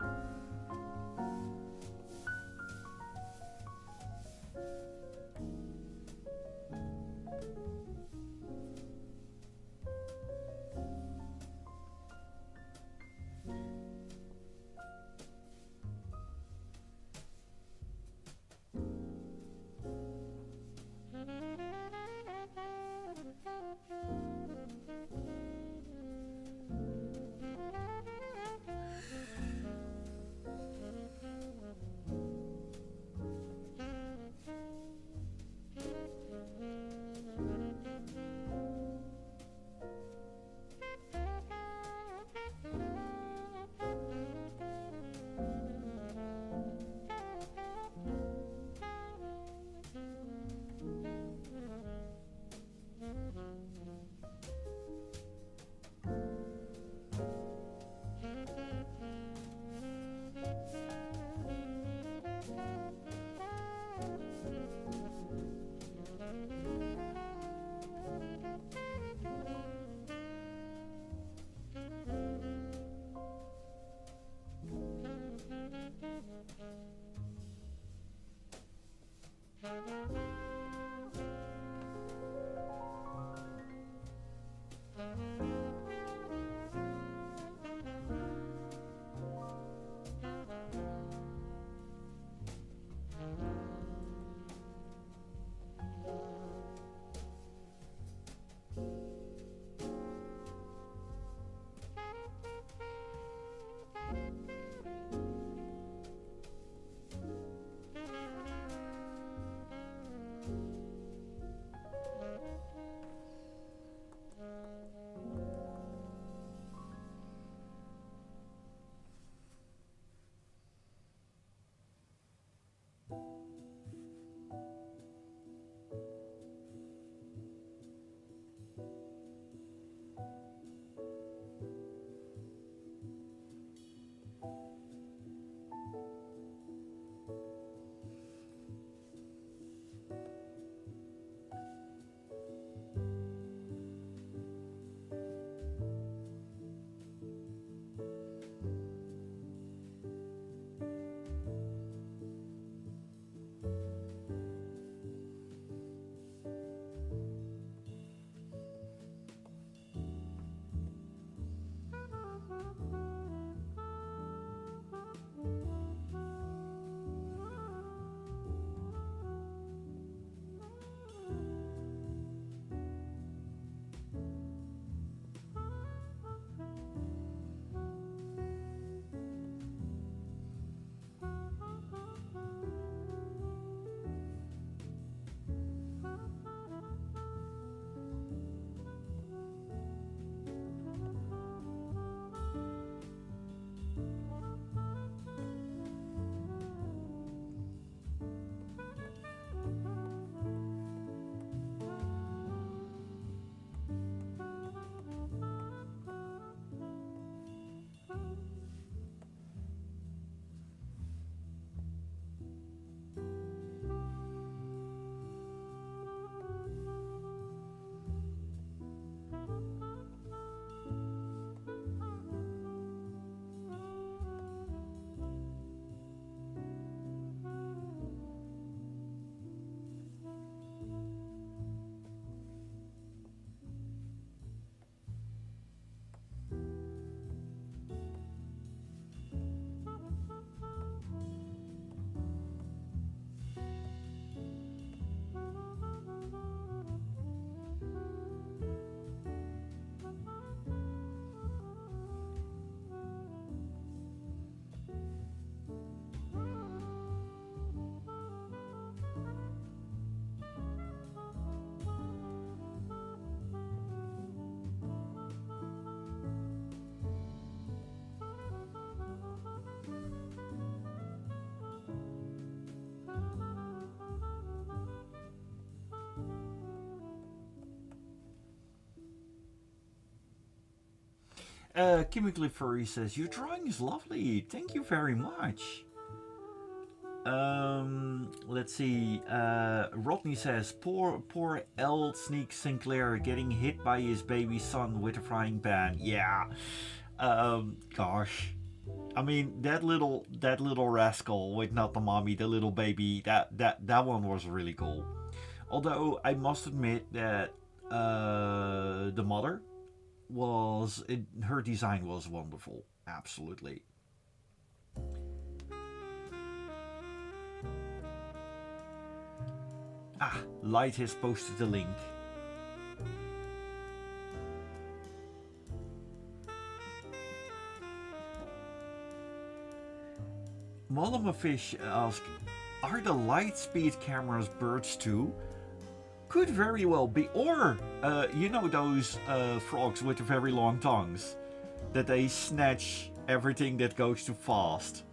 Chemically Furry says, your drawing is lovely. Thank you very much. Let's see. Rodney says, poor L. Sneak Sinclair getting hit by his baby son with a frying pan. Yeah. Gosh. I mean, that little rascal with not the mommy, the little baby. That one was really cool. Although I must admit that the mother her design was wonderful. Absolutely. Ah, Light has posted the link. Fish asks, are the Lightspeed cameras birds too? Could very well be. Or, you know those frogs with the very long tongues? That they snatch everything that goes too fast.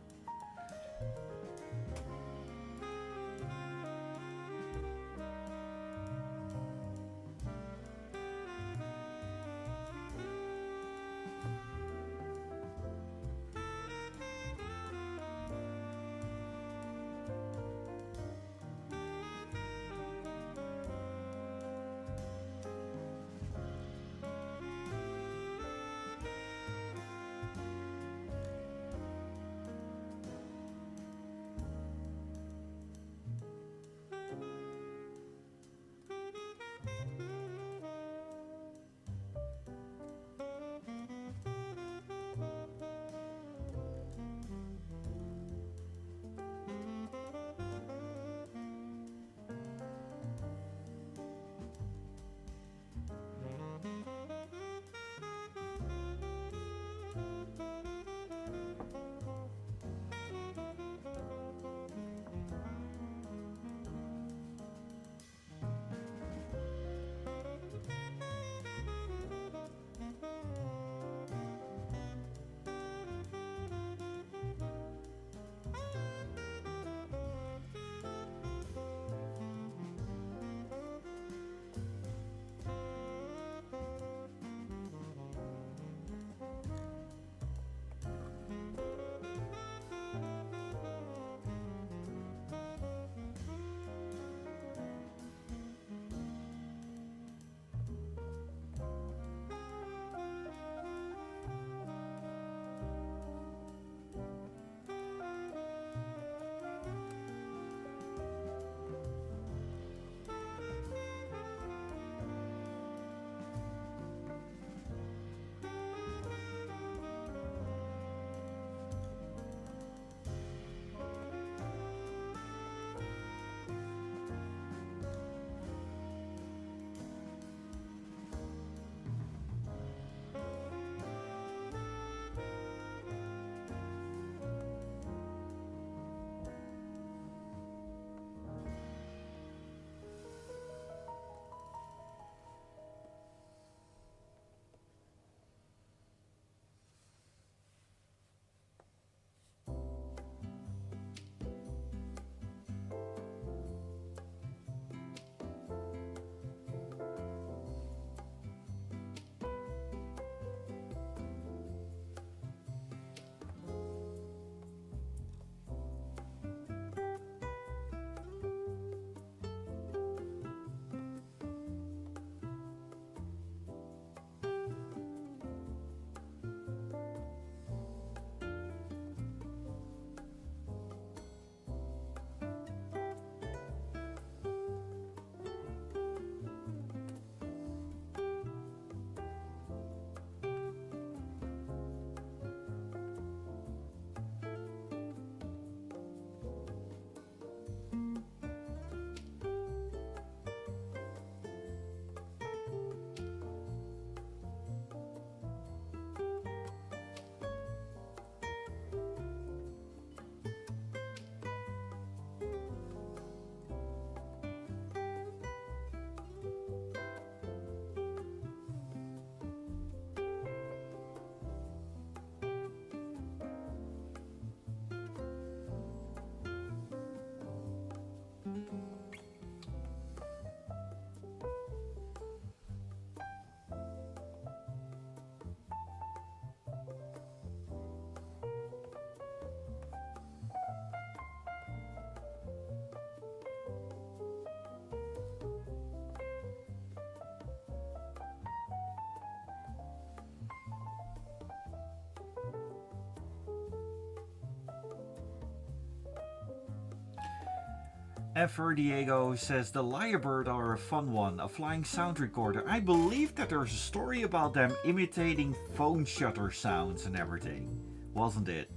Ever Diego says the Lyrebird are a fun one, a flying sound recorder. I believe that there's a story about them imitating phone shutter sounds and everything, wasn't it?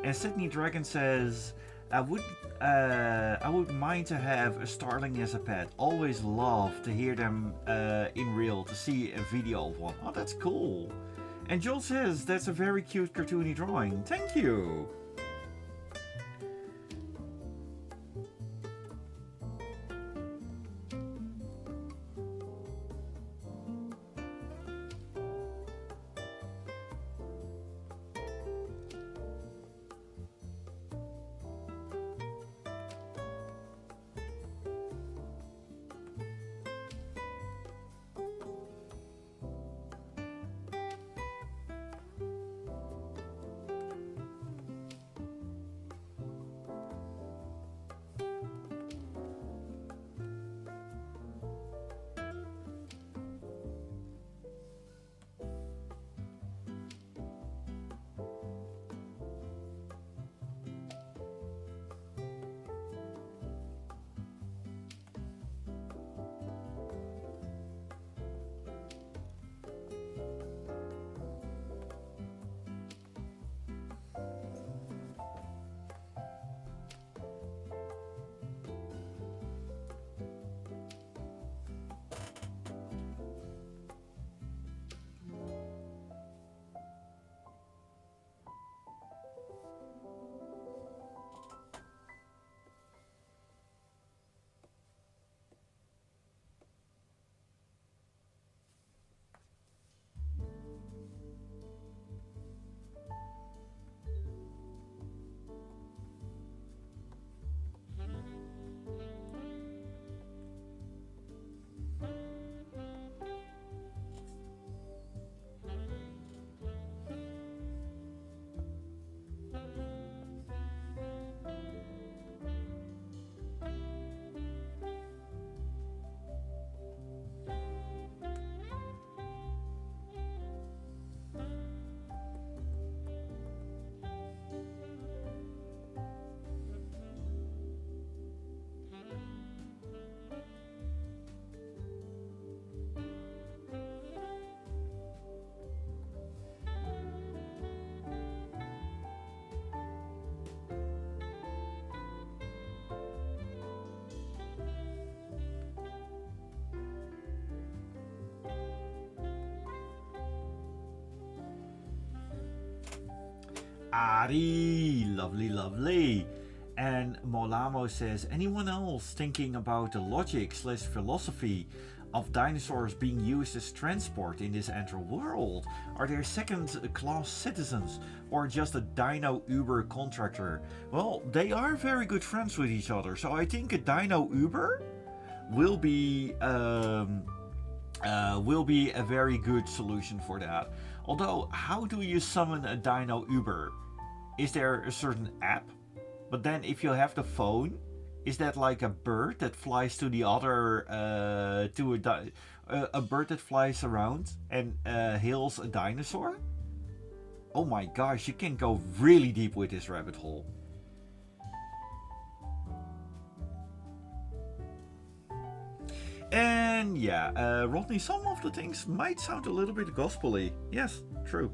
And Sydney Dragon says, I would mind to have a starling as a pet. Always love to hear them in real, to see a video of one. Oh, that's cool. And Joel says, that's a very cute cartoony drawing. Thank you. Ari, lovely, lovely. And Molamo says, anyone else thinking about the logic slash philosophy of dinosaurs being used as transport in this entire world? Are they second class citizens or just a dino Uber contractor? Well, they are very good friends with each other, so I think a dino Uber will be a very good solution for that. Although, how do you summon a dino Uber? Is there a certain app? But then if you have the phone, is that like a bird that flies to the other, a bird that flies around and hails a dinosaur? Oh my gosh, you can go really deep with this rabbit hole. And yeah, Rodney, some of the things might sound a little bit gospel-y. Yes, true.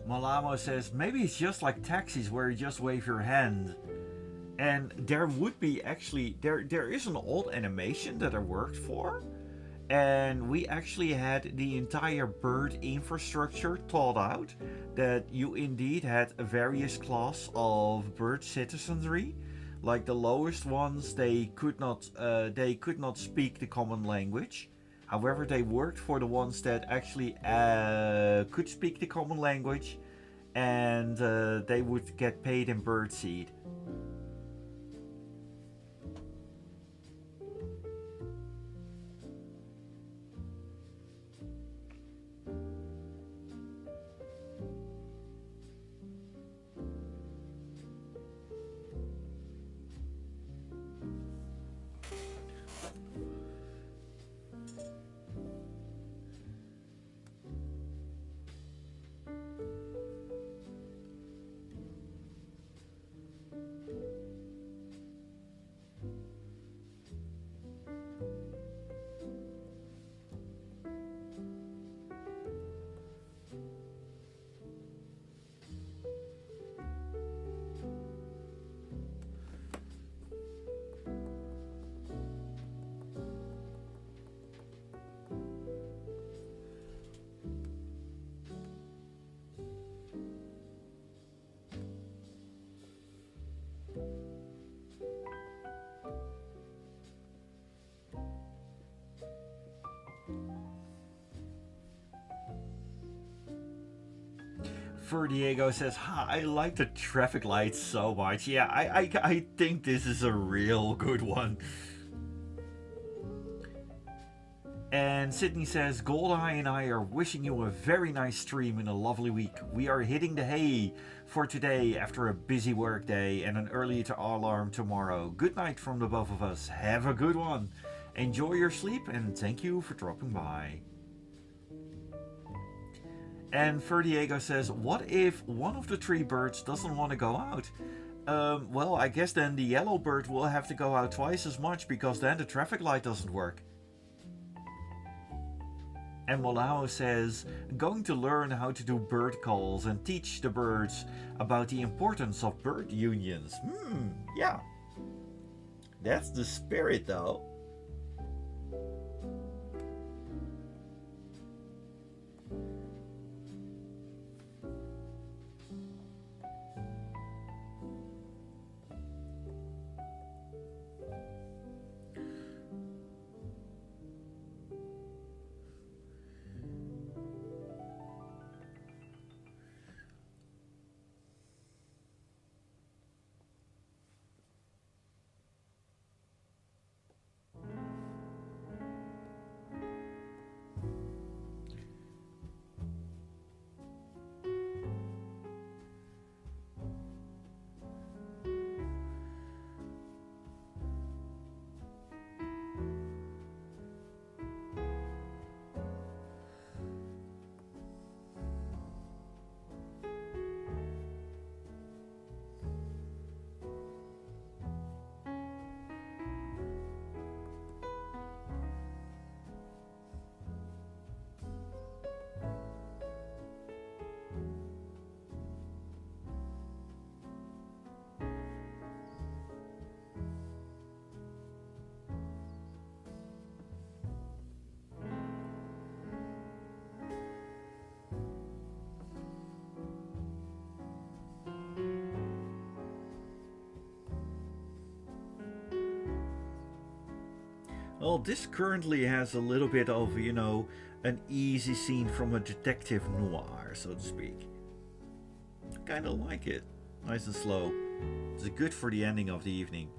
Malamo says, maybe it's just like taxis where you just wave your hand. And there would be actually, there is an old animation that I worked for. And we actually had the entire bird infrastructure thought out. That you indeed had a various class of bird citizenry. Like the lowest ones, they could not speak the common language. However, they worked for the ones that actually could speak the common language, and they would get paid in birdseed. Fur Diego says, I like the traffic lights so much. Yeah, I think this is a real good one. And Sydney says, Goldeye and I are wishing you a very nice stream and a lovely week. We are hitting the hay for today after a busy work day and an early alarm tomorrow. Good night from the both of us. Have a good one. Enjoy your sleep and thank you for dropping by. And Fur Diego says, what if one of the three birds doesn't want to go out? Well, I guess then the yellow bird will have to go out twice as much because then the traffic light doesn't work. And Molao says, going to learn how to do bird calls and teach the birds about the importance of bird unions. Yeah. That's the spirit though. Well, this currently has a little bit of, an easy scene from a detective noir, so to speak. Kind of like it. Nice and slow. It's good for the ending of the evening.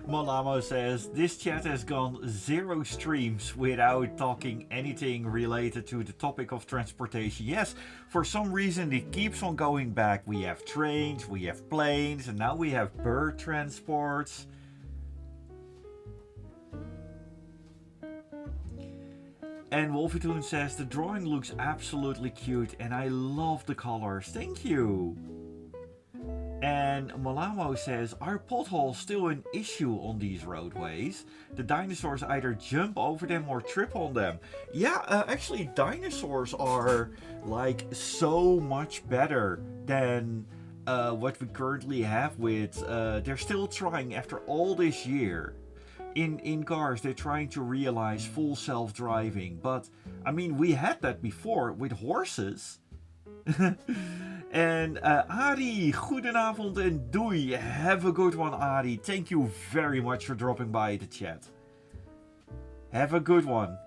Molamo says, this chat has gone 0 streams without talking anything related to the topic of transportation. Yes, for some reason it keeps on going back. We have trains, we have planes, and now we have bird transports. And Wolfitoon says, the drawing looks absolutely cute and I love the colors. Thank you. And Malamo says, are potholes still an issue on these roadways? The dinosaurs either jump over them or trip on them. Yeah, actually dinosaurs are like so much better than what we currently have with... they're still trying after all this year. In cars, they're trying to realize full self-driving. But, I mean, we had that before with horses. En Adi, goedenavond en doei. Have a good one, Adi. Thank you very much for dropping by the chat. Have a good one.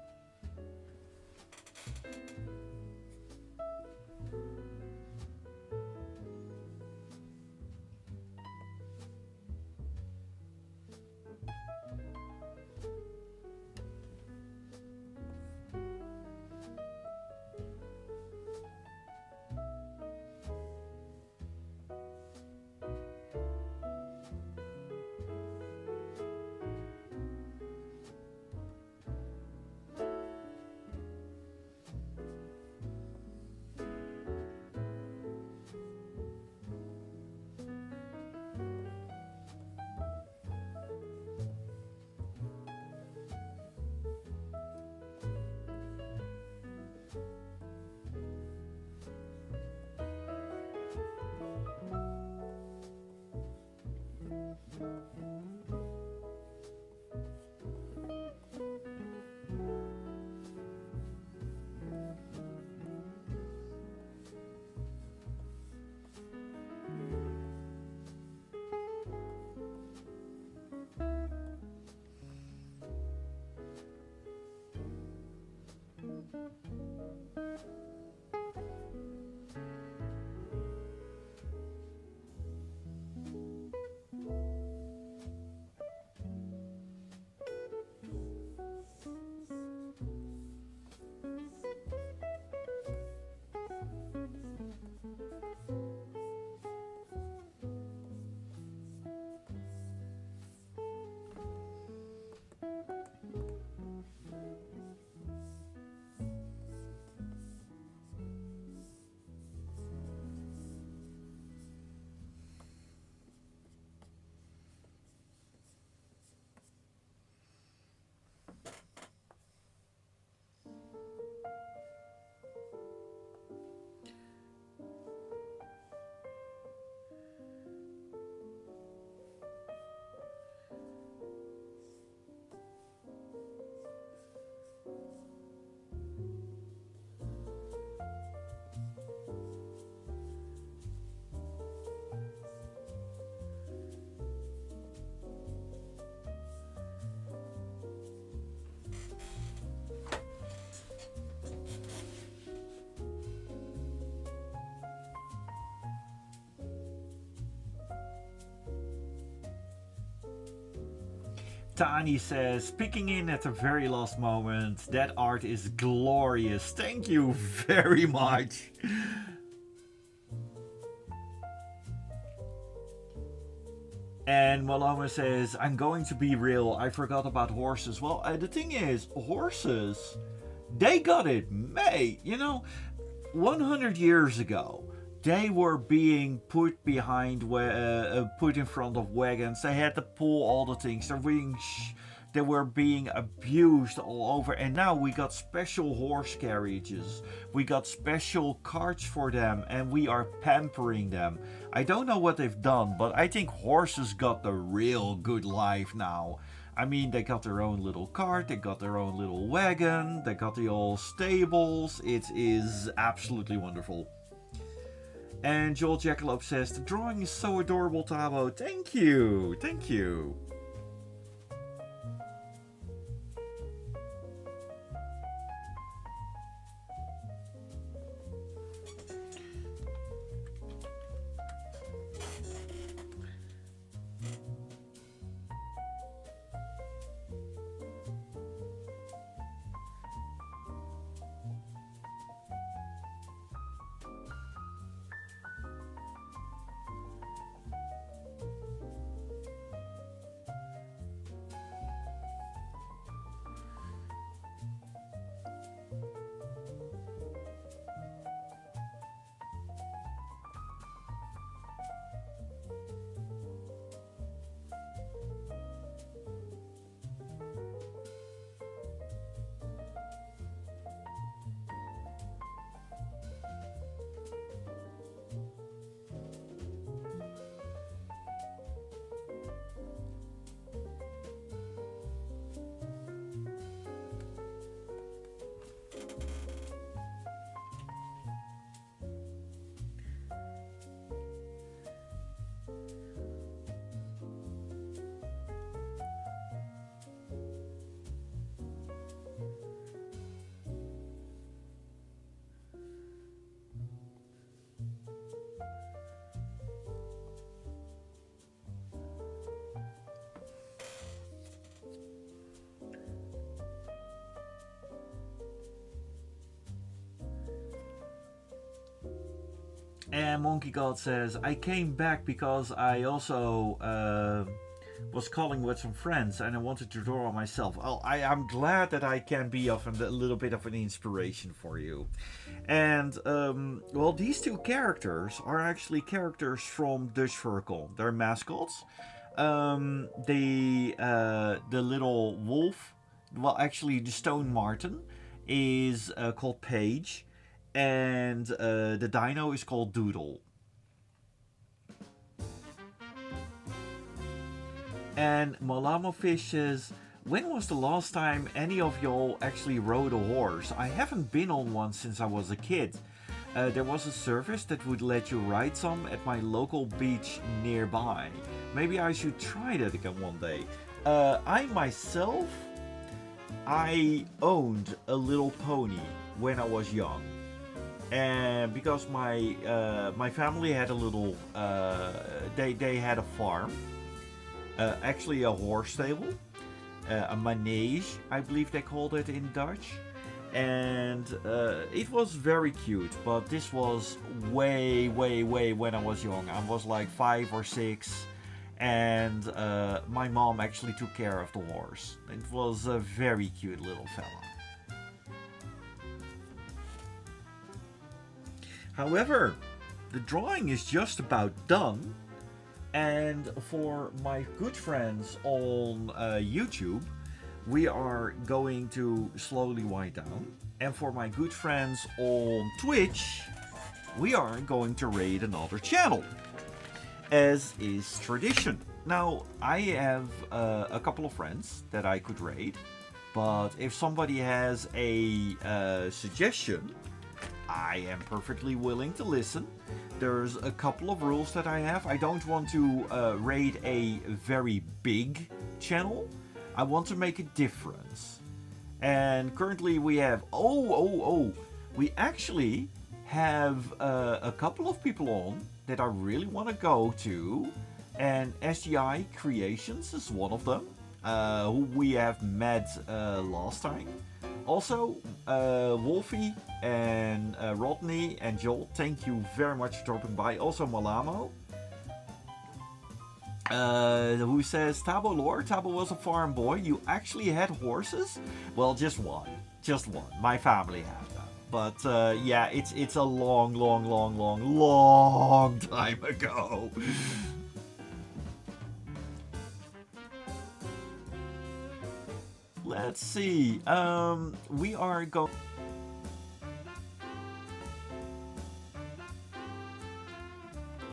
Tani says, peeking in at the very last moment, that art is glorious. Thank you very much. And Maloma says, I'm going to be real, I forgot about horses. Well, the thing is, horses, they got it made. You know, 100 years ago, they were being put behind, put in front of wagons. They had to pull all the things. They were being abused all over. And now we got special horse carriages. We got special carts for them. And we are pampering them. I don't know what they've done, but I think horses got the real good life now. I mean, they got their own little cart. They got their own little wagon. They got the old stables. It is absolutely wonderful. And Joel Jackalope says, the drawing is so adorable, Thabo. Thank you. Thank you. And Monkey God says, I came back because I also was calling with some friends and I wanted to draw myself. Well, I'm glad that I can be of a little bit of an inspiration for you. And, well, these two characters are actually characters from Dutch Circle. They're mascots. The little wolf, well, actually, the stone marten is called Paige, and the dino is called Doodle. And Malamo Fish says, when was the last time any of y'all actually rode a horse? I haven't been on one since I was a kid. There was a service that would let you ride some at my local beach nearby. Maybe I should try that again one day. I myself, I owned a little pony when I was young. And because my family had a little, they had a farm, actually a horse stable, a manege, I believe they called it in Dutch. And it was very cute, but this was way when I was young. I was like 5 or 6, and my mom actually took care of the horse. It was a very cute little fella. However, the drawing is just about done, and for my good friends on YouTube, we are going to slowly wind down. And for my good friends on Twitch, we are going to raid another channel, as is tradition. Now, I have a couple of friends that I could raid, but if somebody has a suggestion, I am perfectly willing to listen. There's a couple of rules that I have. I don't want to raid a very big channel. I want to make a difference. And currently we have... We actually have a couple of people on that I really want to go to. And SGI Creations is one of them, who we have met last time. Also, Wolfie and Rodney and Joel, thank you very much for dropping by. Also, Malamo, who says, Thabo lore, Thabo was a farm boy. You actually had horses? Well, just one. Just one. My family had them. But yeah, it's a long time ago. Let's see. We are going...